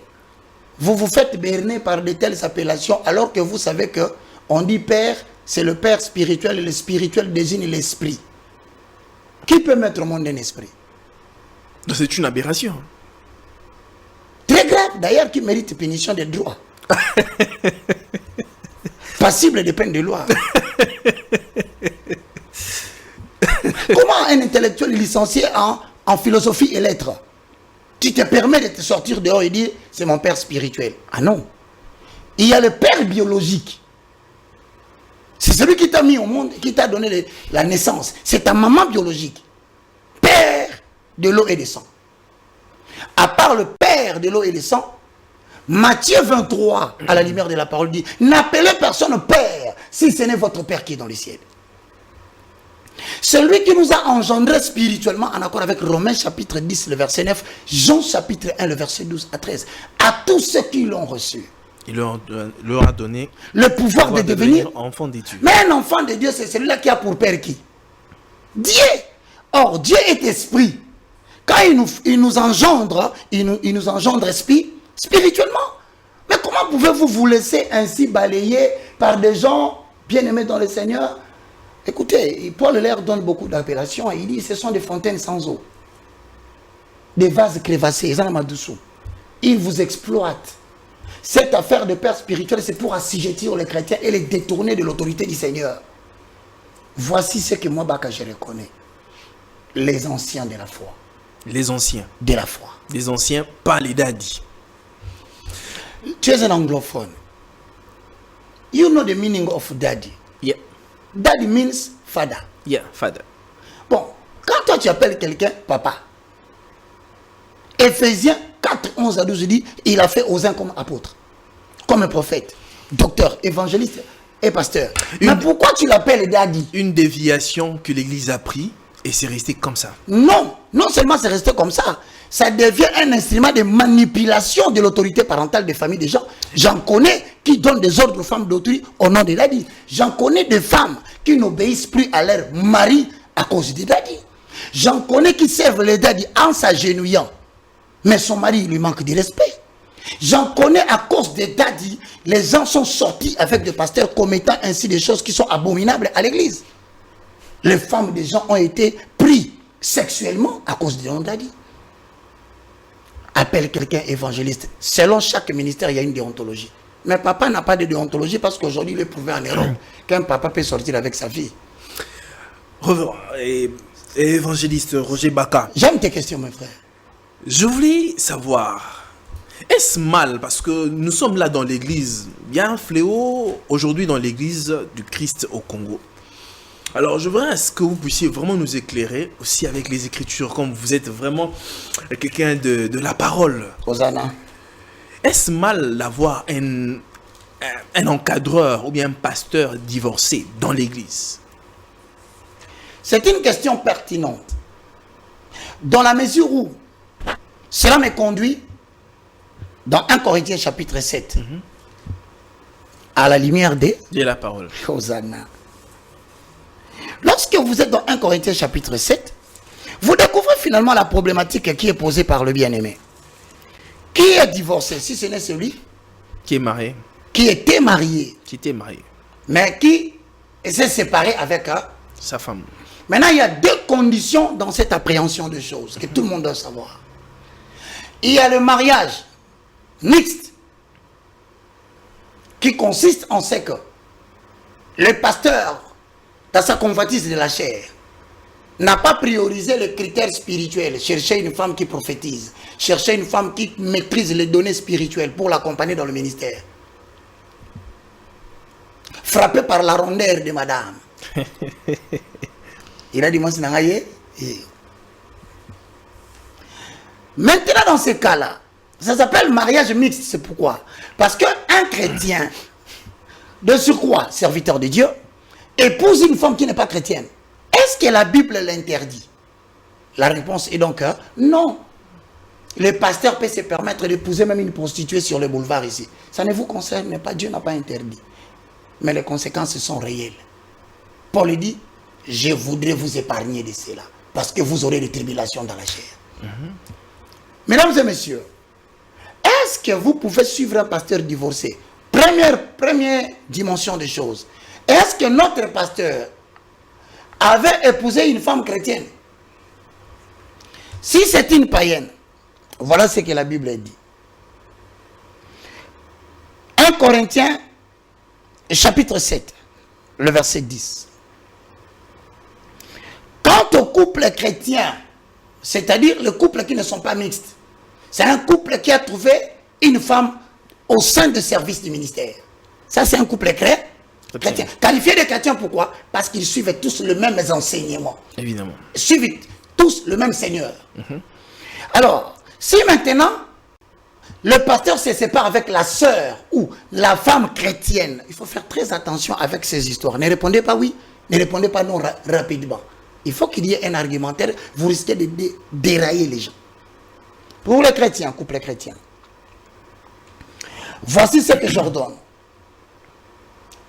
vous vous faites berner par de telles appellations, alors que vous savez que on dit Père, c'est le Père spirituel, et le spirituel désigne l'esprit. Qui peut mettre au monde un esprit? C'est une aberration. Très grave, d'ailleurs, qui mérite punition des droits. Passible de peine de loi. Comment un intellectuel licencié en philosophie et lettres, tu te permets de te sortir dehors et dire c'est mon père spirituel? Ah non. Il y a le père biologique. C'est celui qui t'a mis au monde, qui t'a donné la naissance. C'est ta maman biologique. Père de l'eau et du sang. À part le père de l'eau et du sang, Matthieu 23, à la lumière de la parole, dit, n'appelez personne Père, si ce n'est votre Père qui est dans les ciels. Celui qui nous a engendrés spirituellement, en accord avec Romains chapitre 10, le verset 9, Jean chapitre 1, le verset 12 à 13, à tous ceux qui l'ont reçu. Il leur a donné le pouvoir de devenir enfant de Dieu. Mais un enfant de Dieu, c'est celui-là qui a pour père qui? Dieu. Or, Dieu est esprit. Quand il nous engendre, il nous engendre spirituellement. Mais comment pouvez-vous vous laisser ainsi balayer par des gens bien-aimés dans le Seigneur? Écoutez, Paul leur donne beaucoup d'appellations. Il dit, ce sont des fontaines sans eau. Des vases crévassés. Ils vous exploitent. Cette affaire de père spirituel, c'est pour assujettir les chrétiens et les détourner de l'autorité du Seigneur. Voici ce que moi, Baka, je reconnais. Les anciens de la foi. Les anciens. De la foi. Les anciens, pas les daddies. Tu es un anglophone. You know the meaning of daddy. Yeah. Daddy means father. Yeah, father. Bon, quand toi tu appelles quelqu'un papa, Éphésiens 4, 11 à 12 dit, il a fait aux uns comme apôtre, comme un prophète, docteur, évangéliste et pasteur. Mais pourquoi tu l'appelles daddy? Une déviation que l'Église a pris et c'est resté comme ça. Non, non seulement c'est resté comme ça, ça devient un instrument de manipulation de l'autorité parentale des familles des gens. J'en connais qui donnent des ordres aux femmes d'autrui au nom de daddy. J'en connais des femmes qui n'obéissent plus à leur mari à cause des daddy. J'en connais qui servent les daddy en s'agenouillant. Mais son mari lui manque de respect. J'en connais à cause des daddy, les gens sont sortis avec des pasteurs commettant ainsi des choses qui sont abominables à l'église. Les femmes des gens ont été pris sexuellement à cause de leur daddy. Appelle quelqu'un évangéliste. Selon chaque ministère, il y a une déontologie. Mais papa n'a pas de déontologie parce qu'aujourd'hui, il est prouvé en Europe qu'un papa peut sortir avec sa fille. Évangéliste Roger Baka. J'aime tes questions, mes frères. Je voulais savoir, est-ce mal, parce que nous sommes là dans l'église, il y a un fléau aujourd'hui dans l'église du Christ au Congo. Alors je voudrais est-ce que vous puissiez vraiment nous éclairer aussi avec les Écritures, comme vous êtes vraiment quelqu'un de la parole. Hosanna. Est-ce mal d'avoir un encadreur ou bien un pasteur divorcé dans l'église? C'est une question pertinente. Dans la mesure où cela me conduit dans 1 Corinthiens chapitre 7, à la lumière de la parole. Hosanna. Lorsque vous êtes dans 1 Corinthiens chapitre 7, vous découvrez finalement la problématique qui est posée par le bien-aimé. Qui est divorcé, si ce n'est celui qui est marié, qui était marié, mais qui s'est séparé avec sa femme. Maintenant, il y a deux conditions dans cette appréhension de choses que tout le monde doit savoir. Il y a le mariage mixte qui consiste en ce que le pasteur, dans sa convoitise de la chair, n'a pas priorisé le critère spirituel, chercher une femme qui prophétise, chercher une femme qui maîtrise les données spirituelles pour l'accompagner dans le ministère. Frappé par la rondeur de madame. Il a dit, moi, c'est n'engaye. Maintenant, dans ces cas-là, ça s'appelle mariage mixte. C'est pourquoi? Parce qu'un chrétien, de surcroît, serviteur de Dieu, épouse une femme qui n'est pas chrétienne. Est-ce que la Bible l'interdit? La réponse est donc non. Le pasteur peut se permettre d'épouser même une prostituée sur le boulevard ici. Ça ne vous concerne pas, Dieu n'a pas interdit. Mais les conséquences sont réelles. Paul dit, je voudrais vous épargner de cela, parce que vous aurez des tribulations dans la chair. Mesdames et messieurs, est-ce que vous pouvez suivre un pasteur divorcé? Première dimension des choses. Est-ce que notre pasteur avait épousé une femme chrétienne? Si c'est une païenne, voilà ce que la Bible dit. 1 Corinthiens, chapitre 7, le verset 10. Quant au couple chrétien, c'est-à-dire le couple qui ne sont pas mixtes, c'est un couple qui a trouvé une femme au sein du service du ministère. Ça, c'est un couple chrétien. Qualifié de chrétien, pourquoi? Parce qu'ils suivent tous le même enseignement. Évidemment. Ils suivent tous le même Seigneur. Alors, si maintenant, le pasteur se sépare avec la sœur ou la femme chrétienne. Il faut faire très attention avec ces histoires. Ne répondez pas oui, ne répondez pas non rapidement. Il faut qu'il y ait un argumentaire. Vous risquez de dérailler les gens. Pour les chrétiens, couple chrétien, voici ce que j'ordonne.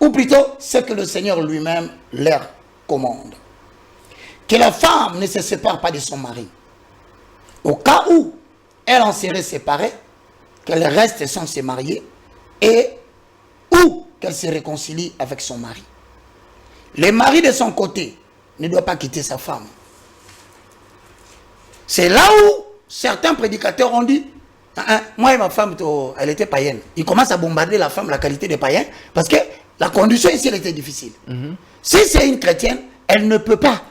Ou plutôt, ce que le Seigneur lui-même leur commande. Que la femme ne se sépare pas de son mari. Au cas où elle en serait séparée, qu'elle reste sans se marier et ou qu'elle se réconcilie avec son mari. Le mari de son côté ne doit pas quitter sa femme. C'est là où certains prédicateurs ont dit, moi et ma femme, elle était païenne. Ils commencent à bombarder la femme, la qualité de païen, parce que la condition ici, elle était difficile. Si c'est une chrétienne, elle ne peut pas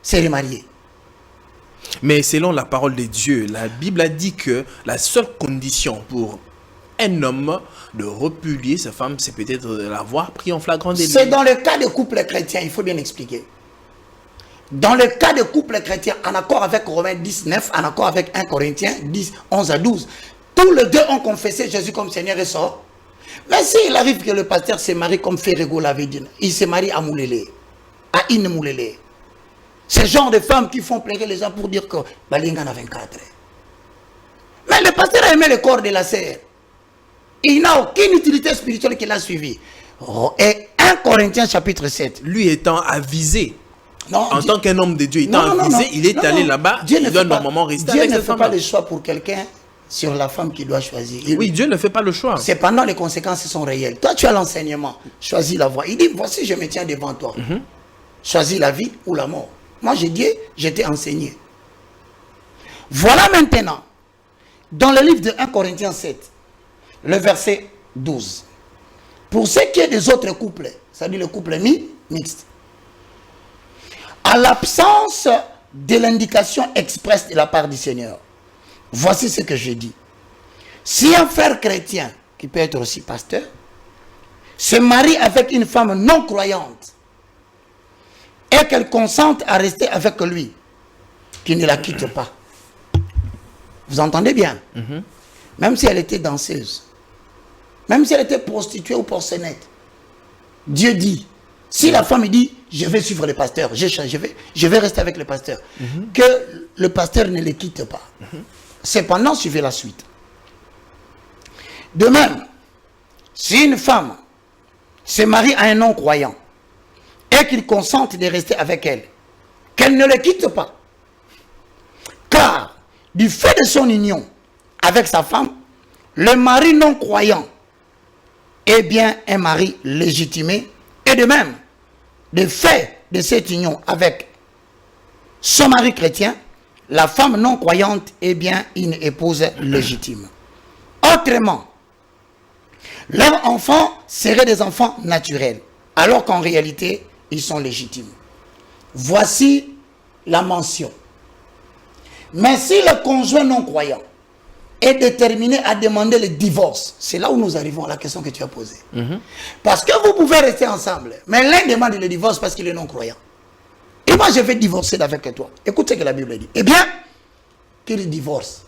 se remarier. Mais selon la parole de Dieu, la Bible a dit que la seule condition pour un homme de repudier sa femme, c'est peut-être de l'avoir pris en flagrant délit. C'est dans le cas de couple chrétien, il faut bien expliquer. Dans le cas de couple chrétien, en accord avec Romains 19, en accord avec 1 Corinthiens 10, 11 à 12, tous les deux ont confessé Jésus comme Seigneur et sort. Mais s'il arrive que le pasteur se marie comme Ferrego l'avait dit, il se marie à Moulélé, à Ine Moulélé. Ce genre de femmes qui font pleurer les gens pour dire que Balingan a 24. Mais le pasteur a aimé le corps de la sœur. Il n'a aucune utilité spirituelle qu'il a suivie. Et 1 Corinthiens chapitre 7. Lui étant avisé, non, en tant qu'un homme de Dieu étant avisé, il est allé là-bas, il doit normalement rester avec cette femme. Dieu ne fait pas le choix pour quelqu'un sur la femme qu'il doit choisir. Oui, Dieu ne fait pas le choix. Cependant, les conséquences sont réelles. Toi, tu as l'enseignement. Choisis la voie. Il dit, voici, je me tiens devant toi. Choisis la vie ou la mort. Moi, j'ai dit, je t'ai enseigné. Voilà maintenant, dans le livre de 1 Corinthiens 7, le verset 12. Pour ce qui est des autres couples, c'est-à-dire le couple mixte, à l'absence de l'indication expresse de la part du Seigneur, voici ce que je dis. Si un frère chrétien, qui peut être aussi pasteur, se marie avec une femme non croyante, et qu'elle consente à rester avec lui, qu'il ne la quitte pas. Vous entendez bien? Même si elle était danseuse, même si elle était prostituée ou porcenette, Dieu dit, si la femme dit, je vais suivre le pasteur, je vais rester avec le pasteur, que le pasteur ne le quitte pas. Cependant, suivez la suite. De même, si une femme se marie à un non-croyant, et qu'il consente de rester avec elle, qu'elle ne le quitte pas. Car, du fait de son union avec sa femme, le mari non-croyant est bien un mari légitimé. Et de même, du fait de cette union avec son mari chrétien, la femme non-croyante est bien une épouse légitime. Autrement, leurs enfants seraient des enfants naturels, alors qu'en réalité, ils sont légitimes. Voici la mention. Mais si le conjoint non-croyant est déterminé à demander le divorce, c'est là où nous arrivons à la question que tu as posée. Parce que vous pouvez rester ensemble, mais l'un demande le divorce parce qu'il est non-croyant. Et moi, je vais divorcer avec toi. Écoute ce que la Bible dit. Eh bien, qu'il divorce.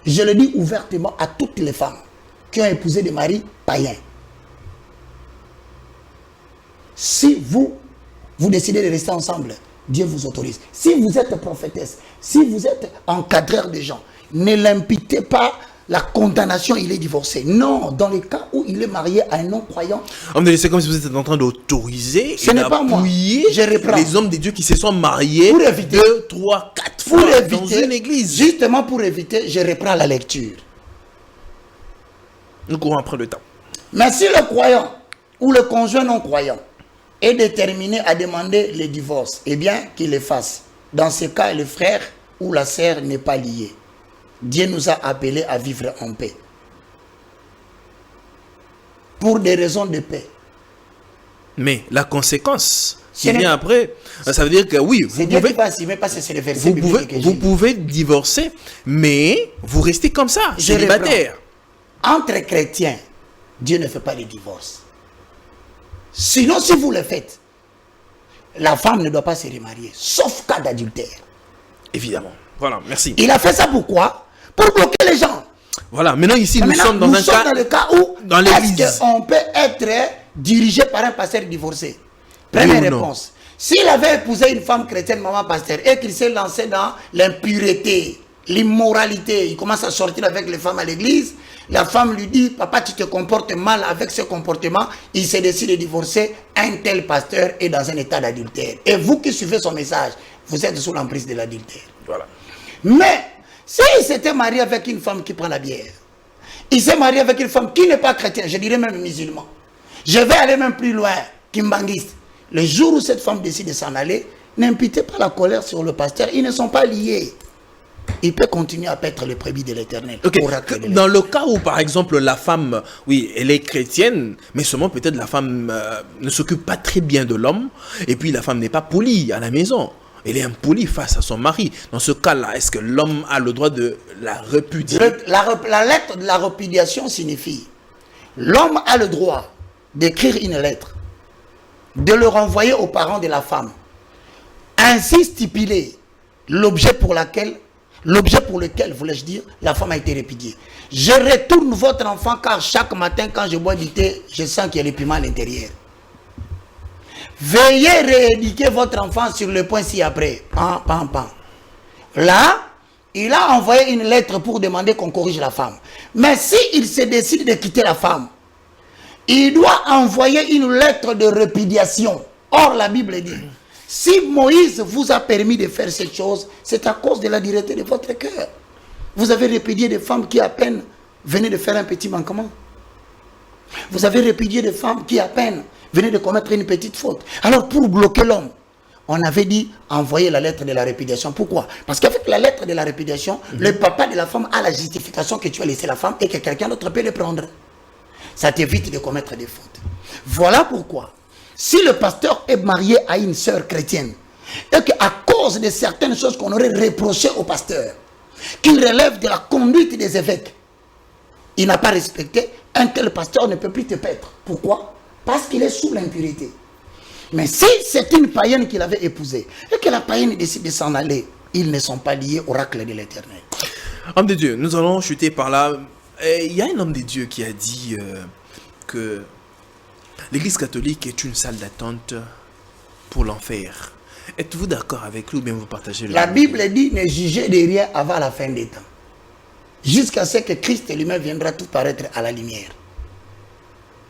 Je le dis ouvertement à toutes les femmes qui ont épousé des maris païens. Si vous décidez de rester ensemble, Dieu vous autorise. Si vous êtes prophétesse, si vous êtes encadreur des gens, ne l'imputez pas la condamnation, il est divorcé. Non, dans le cas où il est marié à un non-croyant. C'est comme si vous êtes en train d'autoriser et d'appuyer les hommes de Dieu qui se sont mariés pour éviter, 2, 3, 4 fois dans une église. Justement pour éviter, je reprends la lecture. Nous courons après le temps. Mais si le croyant ou le conjoint non-croyant est déterminé à demander le divorce, eh bien qu'il le fasse. Dans ce cas, le frère ou la sœur n'est pas lié. Dieu nous a appelés à vivre en paix. Pour des raisons de paix. Mais la conséquence qui vient après, ça veut dire que oui, vous pouvez divorcer, mais vous restez comme ça, célibataire. Entre chrétiens, Dieu ne fait pas les divorces. Sinon, si vous le faites, la femme ne doit pas se remarier, sauf cas d'adultère. Évidemment. Voilà, merci. Il a fait ça pourquoi? Pour bloquer les gens. Voilà, maintenant ici, nous sommes dans nous un sommes cas... dans le cas où dans l'église. est-ce qu'on peut être dirigé par un pasteur divorcé? Première Oui ou non? réponse. S'il avait épousé une femme chrétienne, maman pasteur, et qu'il s'est lancé dans l'impureté, l'immoralité, il commence à sortir avec les femmes à l'église, la femme lui dit, papa, tu te comportes mal avec ce comportement, il se décide de divorcer, un tel pasteur est dans un état d'adultère. Et vous qui suivez son message, vous êtes sous l'emprise de l'adultère. Voilà. Mais, s'il s'était marié avec une femme qui prend la bière, il s'est marié avec une femme qui n'est pas chrétienne, je dirais même musulman. Je vais aller même plus loin, kimbanguiste. Le jour où cette femme décide de s'en aller, n'imputez pas la colère sur le pasteur, ils ne sont pas liés. Il peut continuer à paître le prémis de l'Éternel. Ok. Dans le cas où, par exemple, la femme, oui, elle est chrétienne, mais seulement peut-être la femme ne s'occupe pas très bien de l'homme, et puis la femme n'est pas polie à la maison. Elle est impolie face à son mari. Dans ce cas-là, est-ce que l'homme a le droit de la repudier? La lettre de la répudiation signifie l'homme a le droit d'écrire une lettre, de le renvoyer aux parents de la femme, ainsi stipuler l'objet pour lequel, voulais-je dire, la femme a été répudiée. Je retourne votre enfant car chaque matin quand je bois du thé, je sens qu'il y a les piments à l'intérieur. Veuillez rééduquer votre enfant sur le point ci-après. Pam, pam, pam. Là, il a envoyé une lettre pour demander qu'on corrige la femme. Mais s'il se décide de quitter la femme, il doit envoyer une lettre de répudiation. Or, la Bible dit, si Moïse vous a permis de faire cette chose, c'est à cause de la dureté de votre cœur. Vous avez répudié des femmes qui à peine venaient de faire un petit manquement. Vous avez répudié des femmes qui à peine venaient de commettre une petite faute. Alors pour bloquer l'homme, on avait dit envoyer la lettre de la répudiation. Pourquoi? Parce qu'avec la lettre de la répudiation, le papa de la femme a la justification que tu as laissé la femme et que quelqu'un d'autre peut le prendre. Ça t'évite de commettre des fautes. Voilà pourquoi, si le pasteur est marié à une sœur chrétienne, et qu'à cause de certaines choses qu'on aurait reprochées au pasteur, qu'il relève de la conduite des évêques, il n'a pas respecté, un tel pasteur ne peut plus te paître. Pourquoi? Parce qu'il est sous l'impureté. Mais si c'est une païenne qu'il avait épousée, et que la païenne décide de s'en aller, ils ne sont pas liés au oracle de l'Éternel. Homme de Dieu, nous allons chuter par là. Il y a un homme de Dieu qui a dit que l'Église catholique est une salle d'attente pour l'enfer. Êtes-vous d'accord avec lui ou bien vous partagez le... La Bible dit ne jugez de rien avant la fin des temps. Jusqu'à ce que Christ lui-même viendra tout paraître à la lumière.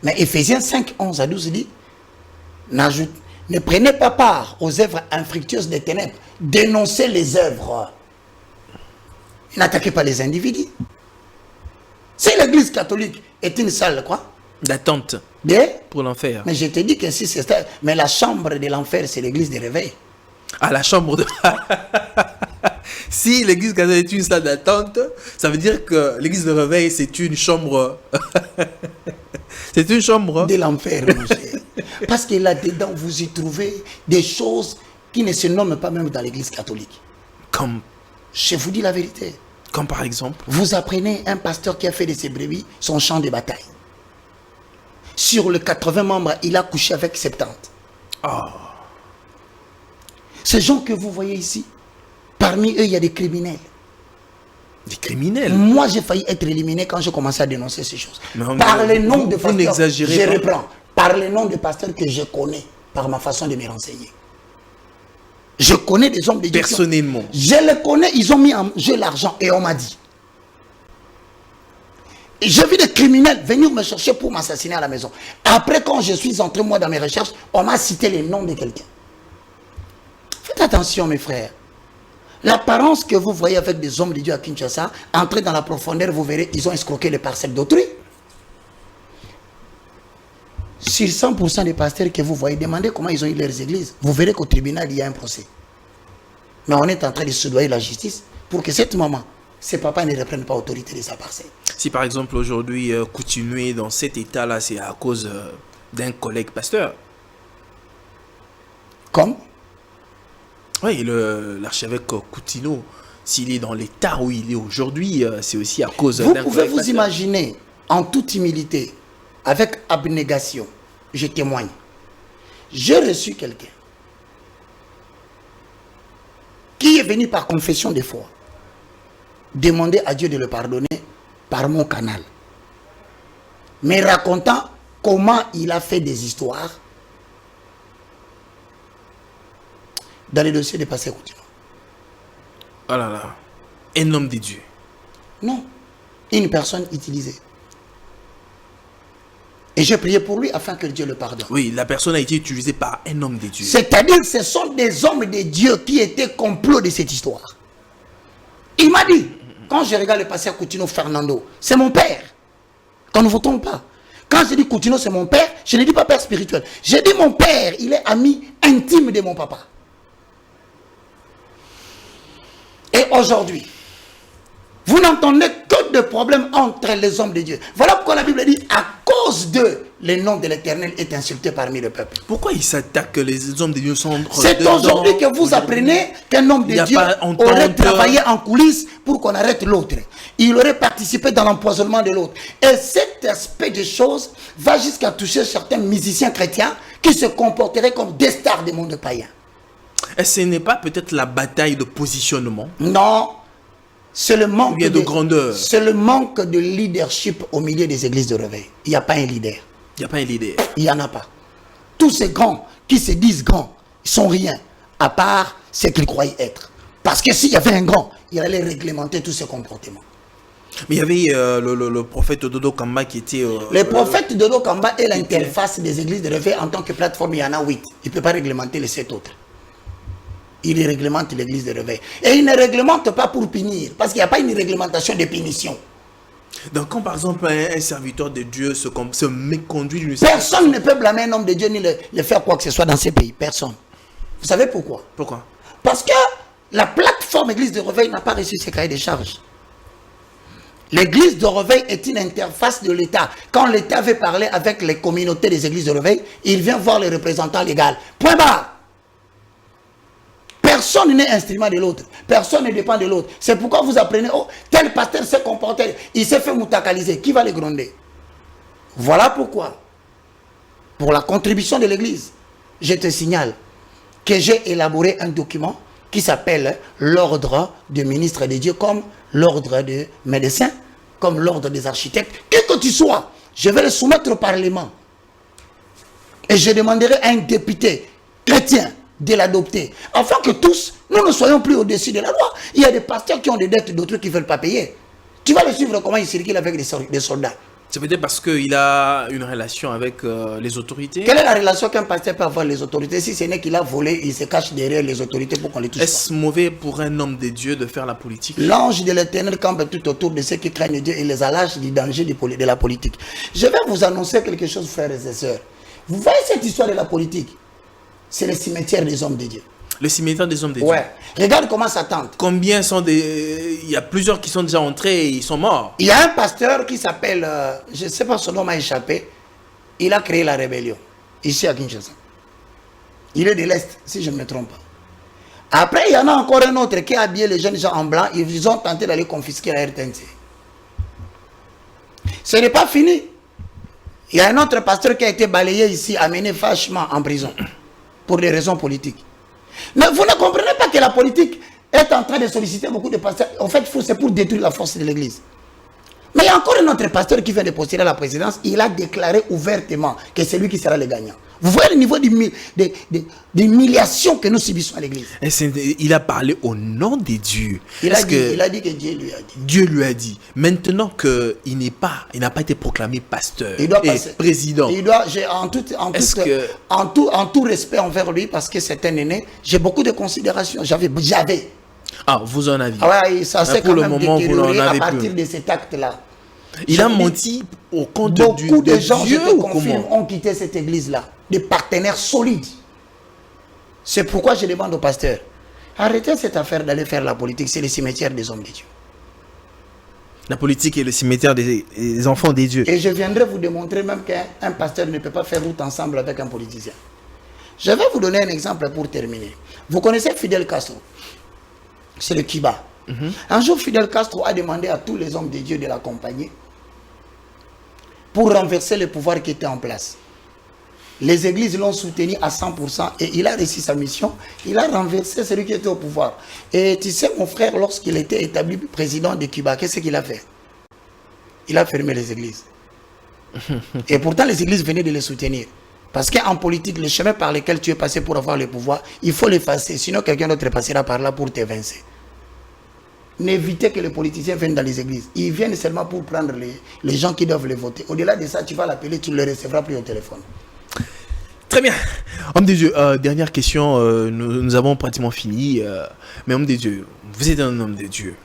Mais Ephésiens 5, 11 à 12 dit, ne prenez pas part aux œuvres infructueuses des ténèbres, dénoncez les œuvres. N'attaquez pas les individus. Si l'Église catholique est une salle, quoi, d'attente pour l'enfer. Mais je te dis que si c'est ça, mais la chambre de l'enfer, c'est l'église de réveil. Ah, la chambre de... Si l'église catholique est une salle d'attente, ça veut dire que l'église de réveil, c'est une chambre... c'est une chambre... de l'enfer, mon cher. Parce que là-dedans, vous y trouvez des choses qui ne se nomment pas même dans l'église catholique. Comme... Je vous dis la vérité. Comme par exemple... Vous apprenez un pasteur qui a fait de ses brebis son champ de bataille. Sur les 80 membres, il a couché avec 70. Oh. Ces gens que vous voyez ici, parmi eux, il y a des criminels. Des criminels? Moi, j'ai failli être éliminé quand je commençais à dénoncer ces choses. Par les noms de pasteurs, je reprends. Par les noms de pasteurs que je connais, par ma façon de me renseigner. Je connais des hommes de Dieu. Personnellement. Je les connais, ils ont mis en jeu l'argent et on m'a dit. J'ai vu des criminels venir me chercher pour m'assassiner à la maison. Après, quand je suis entré moi dans mes recherches, on m'a cité les noms de quelqu'un. Faites attention, mes frères. L'apparence que vous voyez avec des hommes de Dieu à Kinshasa, entrez dans la profondeur, vous verrez, ils ont escroqué les parcelles d'autrui. Sur 100% des pasteurs que vous voyez, demandez comment ils ont eu leurs églises. Vous verrez qu'au tribunal, il y a un procès. Mais on est en train de soudoyer la justice pour que cette maman, ses papas ne reprennent pas l'autorité de sa parcelle. Si par exemple aujourd'hui, continuer dans cet état-là, c'est à cause d'un collègue pasteur. Comme? Oui, l'archevêque Coutinho, s'il est dans l'état où il est aujourd'hui, c'est aussi à cause d'un collègue pasteur. Vous pouvez vous imaginer, en toute humilité, avec abnégation, je témoigne. J'ai reçu quelqu'un qui est venu par confession de foi, demander à Dieu de le pardonner par mon canal, me racontant comment il a fait des histoires dans les dossiers de Pasteur Coutinho. Oh là là. Un homme de Dieu. Non, une personne utilisée. Et j'ai prié pour lui afin que Dieu le pardonne. Oui, la personne a été utilisée par un homme de Dieu. C'est-à-dire que ce sont des hommes de Dieu qui étaient complots de cette histoire. Il m'a dit, quand je regarde le pasteur Coutinho Fernando, c'est mon père. Qu'on ne votons pas. Quand je dis Coutinho, c'est mon père, je ne dis pas père spirituel. Je dis mon père, il est ami intime de mon papa. Et aujourd'hui, vous n'entendez que de problèmes entre les hommes de Dieu. Voilà pourquoi la Bible dit, à cause d'eux, le nom de l'Éternel est insulté parmi le peuple. Pourquoi ils s'attaquent que les hommes de Dieu sont... C'est aujourd'hui que vous apprenez qu'un homme de Dieu aurait travaillé en coulisses pour qu'on arrête l'autre. Il aurait participé dans l'empoisonnement de l'autre. Et cet aspect de choses va jusqu'à toucher certains musiciens chrétiens qui se comporteraient comme des stars du monde païen. Et ce n'est pas peut-être la bataille de positionnement? Non. C'est le manque de grandeur. C'est le manque de leadership au milieu des églises de réveil. Il n'y a pas un leader. Il n'y a pas un leader. Il n'y en a pas. Tous ces grands qui se disent grands, ils sont rien, à part ce qu'ils croyaient être. Parce que s'il y avait un grand, il allait réglementer tous ces comportements. Mais il y avait le prophète Dodo Kamba qui était... le prophète Dodo Kamba est l'interface des églises de réveil en tant que plateforme. Il y en a 8. Il ne peut pas réglementer les 7 autres. Il réglemente l'église de réveil. Et il ne réglemente pas pour punir, parce qu'il n'y a pas une réglementation de punition. Donc quand par exemple un serviteur de Dieu se méconduit d'une... Personne ne peut blâmer un homme de Dieu ni le faire quoi que ce soit dans ces pays. Personne. Vous savez pourquoi? Pourquoi? Parce que la plateforme église de réveil n'a pas reçu ses cahiers de charges. L'église de réveil est une interface de l'État. Quand l'État veut parler avec les communautés des églises de réveil, il vient voir les représentants légaux. Point barre. Personne n'est instrument de l'autre. Personne ne dépend de l'autre. C'est pourquoi vous apprenez, oh, tel pasteur s'est comporté, il s'est fait moutakaliser. Qui va le gronder? Voilà pourquoi, pour la contribution de l'église, je te signale que j'ai élaboré un document qui s'appelle l'ordre du ministre de Dieu, comme l'ordre des médecins, comme l'ordre des architectes. Quel que tu sois, je vais le soumettre au Parlement. Et je demanderai à un député chrétien de l'adopter, afin que tous, nous ne soyons plus au-dessus de la loi. Il y a des pasteurs qui ont des dettes d'autres qui ne veulent pas payer. Tu vas le suivre comment il circule avec des soldats. C'est peut-être parce qu'il a une relation avec les autorités. Quelle est la relation qu'un pasteur peut avoir avec les autorités? Si ce n'est qu'il a volé, il se cache derrière les autorités pour qu'on les touche. Est-ce mauvais pour un homme de Dieu de faire la politique? L'ange de l'Éternel campe tout autour de ceux qui craignent Dieu et les allège du danger de la politique. Je vais vous annoncer quelque chose, frères et sœurs. Vous voyez cette histoire de la politique? C'est le cimetière des hommes de Dieu. Le cimetière des hommes de Dieu. Ouais. Regarde comment ça tente. Combien sont des... Il y a plusieurs qui sont déjà entrés et ils sont morts. Il y a un pasteur qui s'appelle, je ne sais pas, son nom m'a échappé. Il a créé la rébellion, ici à Kinshasa. Il est de l'Est, si je ne me trompe pas. Après, il y en a encore un autre qui a habillé les jeunes gens en blanc. Ils ont tenté d'aller confisquer la RTNC. Ce n'est pas fini. Il y a un autre pasteur qui a été balayé ici, amené vachement en prison, pour des raisons politiques. Mais vous ne comprenez pas que la politique est en train de solliciter beaucoup de pasteurs. En fait, c'est pour détruire la force de l'église. Mais il y a encore un autre pasteur qui vient de postuler à la présidence. Il a déclaré ouvertement que c'est lui qui sera le gagnant. Vous voyez le niveau d'humiliation que nous subissons à l'église. Il a parlé au nom de Dieu. Il a dit que Dieu lui a dit. Dieu lui a dit. Maintenant qu'il n'a pas été proclamé pasteur et président. Il doit, en tout respect envers lui, parce que c'est un aîné, j'ai beaucoup de considération. J'avais. Ah, vous en avez. Ah ouais, ça s'est quand même détérioré à partir plus. de cet acte-là. Il a menti au compte de Dieu. Beaucoup de gens, je te confirme, ont quitté cette église-là. Des partenaires solides. C'est pourquoi je demande au pasteur, arrêtez cette affaire d'aller faire la politique. C'est le cimetière des hommes de Dieu. La politique est le cimetière des enfants des dieux. Et je viendrai vous démontrer même qu'un pasteur ne peut pas faire route ensemble avec un politicien. Je vais vous donner un exemple pour terminer. Vous connaissez Fidel Castro? C'est le Cuba. Un jour, Fidel Castro a demandé à tous les hommes de Dieu de l'accompagner pour renverser le pouvoir qui était en place. Les églises l'ont soutenu à 100% et il a réussi sa mission. Il a renversé celui qui était au pouvoir. Et tu sais, mon frère, lorsqu'il était établi président de Cuba, qu'est-ce qu'il a fait? il a fermé les églises. Et pourtant, les églises venaient de les soutenir. Parce qu'en politique, le chemin par lequel tu es passé pour avoir le pouvoir, il faut l'effacer. Sinon, quelqu'un d'autre passera par là pour t'évincer. N'évitez que les politiciens viennent dans les églises. Ils viennent seulement pour prendre les gens qui doivent les voter. Au-delà de ça, tu vas l'appeler, tu ne le recevras plus au téléphone. Très bien. Homme des dieux, dernière question. Nous avons pratiquement fini. Mais homme des dieux, vous êtes un homme des dieux.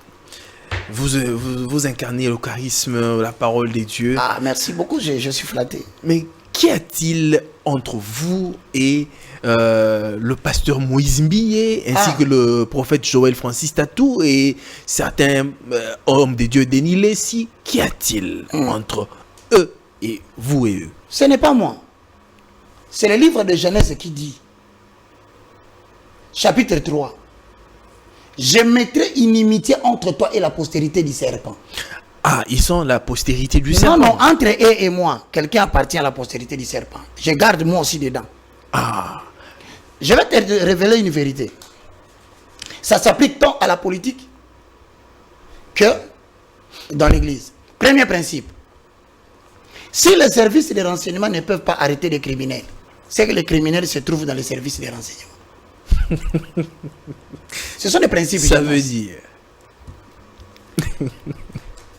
Vous incarnez le charisme, la parole des dieux. Ah, merci beaucoup, je suis flatté. Mais qu'y a-t-il entre vous et le pasteur Moïse Mbié, ainsi que le prophète Joël Francis Tatou et certains hommes des dieux Denis Lessi? Qu'y a-t-il entre eux et vous et eux? Ce n'est pas moi. C'est le livre de Genèse qui dit, chapitre 3, je mettrai inimitié entre toi et la postérité du serpent. Ah, ils sont la postérité du serpent. Non, entre eux et moi, quelqu'un appartient à la postérité du serpent. Je garde moi aussi dedans. Ah. Je vais te révéler une vérité. Ça s'applique tant à la politique que dans l'église. Premier principe. Si les services de renseignement ne peuvent pas arrêter les criminels, c'est que les criminels se trouvent dans les services de renseignement. Ce sont des principes. Ça veut dire.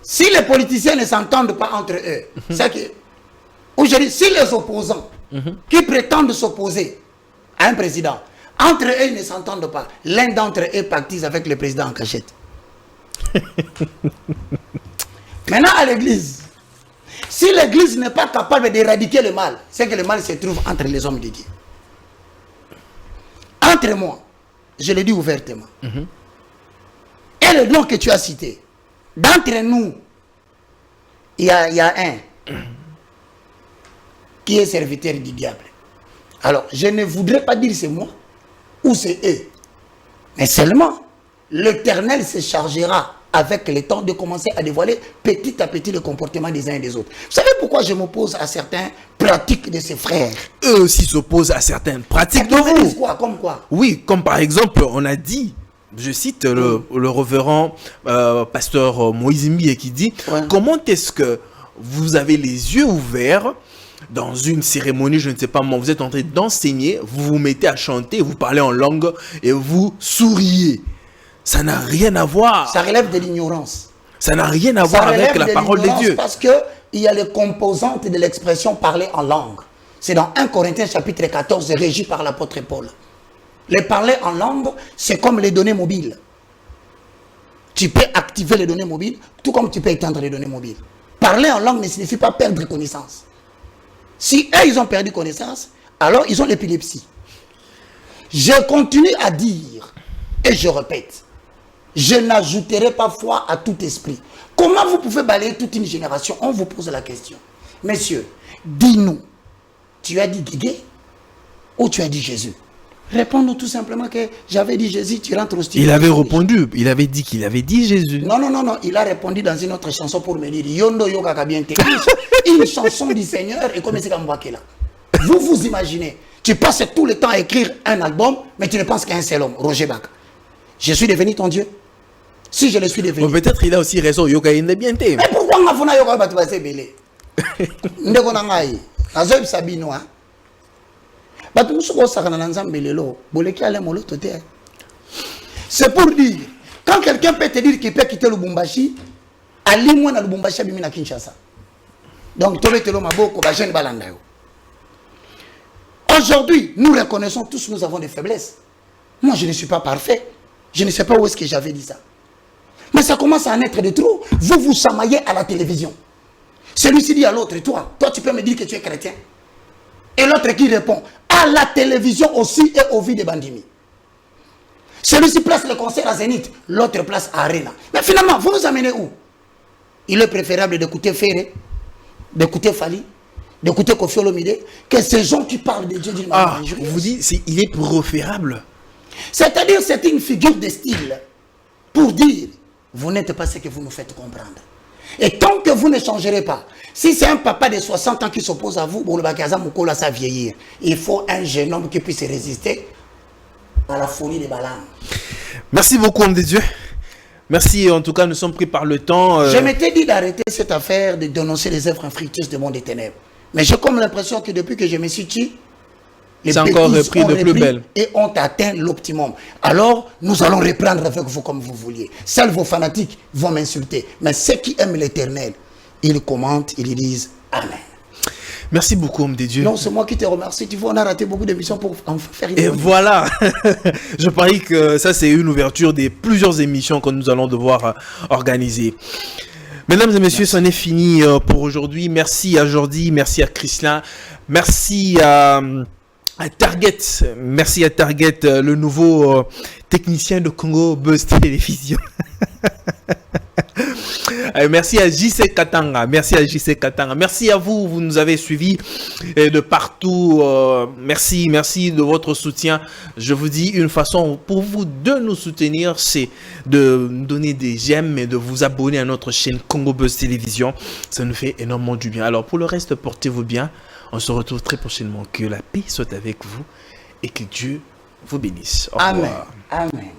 Si les politiciens ne s'entendent pas entre eux, c'est que, aujourd'hui, si les opposants qui prétendent s'opposer à un président, entre eux, ils ne s'entendent pas, l'un d'entre eux pactise avec le président en cachette. Maintenant, à l'église, si l'église n'est pas capable d'éradiquer le mal, c'est que le mal se trouve entre les hommes de Dieu. Entre moi, je le dis ouvertement, et le nom que tu as cité, d'entre nous, il y a un qui est serviteur du diable. Alors, je ne voudrais pas dire c'est moi ou c'est eux, mais seulement l'Éternel se chargera avec le temps de commencer à dévoiler petit à petit le comportement des uns et des autres. Vous savez pourquoi je m'oppose à certaines pratiques de ses frères? Eux aussi s'opposent à certaines pratiques de vous. Quoi, comme quoi? Oui, comme par exemple, on a dit, je cite le révérend pasteur Moïse Mbié qui dit, comment est-ce que vous avez les yeux ouverts dans une cérémonie, je ne sais pas moi, vous êtes en train d'enseigner, vous vous mettez à chanter, vous parlez en langue et vous souriez. Ça n'a rien à voir. Ça relève de l'ignorance. Ça n'a rien à voir avec la parole de Dieu. Parce qu'il y a les composantes de l'expression parler en langue. C'est dans 1 Corinthiens chapitre 14, régi par l'apôtre Paul. Les parler en langue, c'est comme les données mobiles. Tu peux activer les données mobiles, tout comme tu peux éteindre les données mobiles. Parler en langue ne signifie pas perdre connaissance. Si eux, ils ont perdu connaissance, alors ils ont l'épilepsie. Je continue à dire, et je répète, je n'ajouterai pas foi à tout esprit. Comment vous pouvez balayer toute une génération? On vous pose la question. Messieurs, dis-nous, tu as dit Guégué ou tu as dit Jésus? Réponds-nous tout simplement que j'avais dit Jésus, tu rentres au studio. Il avait répondu, il avait dit qu'il avait dit Jésus. Non, il a répondu dans une autre chanson pour me dire Yondo Yoga Kabiente. Une chanson du Seigneur et comme c'est comme là. Vous vous imaginez, tu passes tout le temps à écrire un album, mais tu ne penses qu'à un seul homme, Roger Bach. Je suis devenu ton Dieu. Si je le suis devenu. Peut-être il a aussi raison, Yoga Indebiente. Mais pourquoi on a fait Yoga Batubase Belé? Ndekonangai, Azob Sabino, hein? C'est pour dire, quand quelqu'un peut te dire qu'il peut quitter Lubumbashi, allez-moi dans Lubumbashi à Kinshasa. Donc, aujourd'hui, nous reconnaissons tous, nous avons des faiblesses. Moi, je ne suis pas parfait. Je ne sais pas où est-ce que j'avais dit ça. Mais ça commence à en être de trop. Vous vous chamaillez à la télévision. Celui-ci dit à l'autre, toi tu peux me dire que tu es chrétien. Et l'autre qui répond, à la télévision aussi et au vie de Bandimi. Celui-ci place le concert à Zénith, l'autre place à Arena. Mais finalement, vous nous amenez où? Il est préférable d'écouter Ferré, d'écouter Fali, d'écouter Kofi Olomide, que ces gens qui parlent de Dieu d'une manière injurieuse. Vous dites, il est préférable. C'est-à-dire, c'est une figure de style pour dire, vous n'êtes pas ce que vous nous faites comprendre. Et tant que vous ne changerez pas, si c'est un papa de 60 ans qui s'oppose à vous, ça vieillir. Il faut un jeune homme qui puisse résister à la folie des Balaam. Merci beaucoup, homme de Dieu. Merci, en tout cas, nous sommes pris par le temps. Je m'étais dit d'arrêter cette affaire de dénoncer les œuvres infructueuses du monde des ténèbres. Mais j'ai comme l'impression que depuis que je me suis tué, les encore bêtises repris ont de plus belle. et ont atteint l'optimum. Alors, nous allons reprendre avec vous comme vous vouliez. Seuls vos fanatiques vont m'insulter. Mais ceux qui aiment l'Éternel, ils commentent, ils disent Amen. Merci beaucoup, homme de Dieu. Non, c'est moi qui te remercie. Tu vois, on a raté beaucoup d'émissions pour en faire une. Et voilà, je parie que ça c'est une ouverture des plusieurs émissions que nous allons devoir organiser. Mesdames et messieurs, c'en est fini pour aujourd'hui. Merci à Jordi, merci à Christian, merci à Target, merci à Target, le nouveau technicien de Congo Buzz Télévision. Merci à JC Katanga, merci à JC Katanga, merci à vous, vous nous avez suivis de partout, merci de votre soutien. Je vous dis une façon pour vous de nous soutenir, c'est de nous donner des j'aime et de vous abonner à notre chaîne Congo Buzz Télévision, ça nous fait énormément du bien. Alors pour le reste, portez-vous bien, on se retrouve très prochainement, que la paix soit avec vous et que Dieu vous bénisse. Au revoir. Amen. Amen.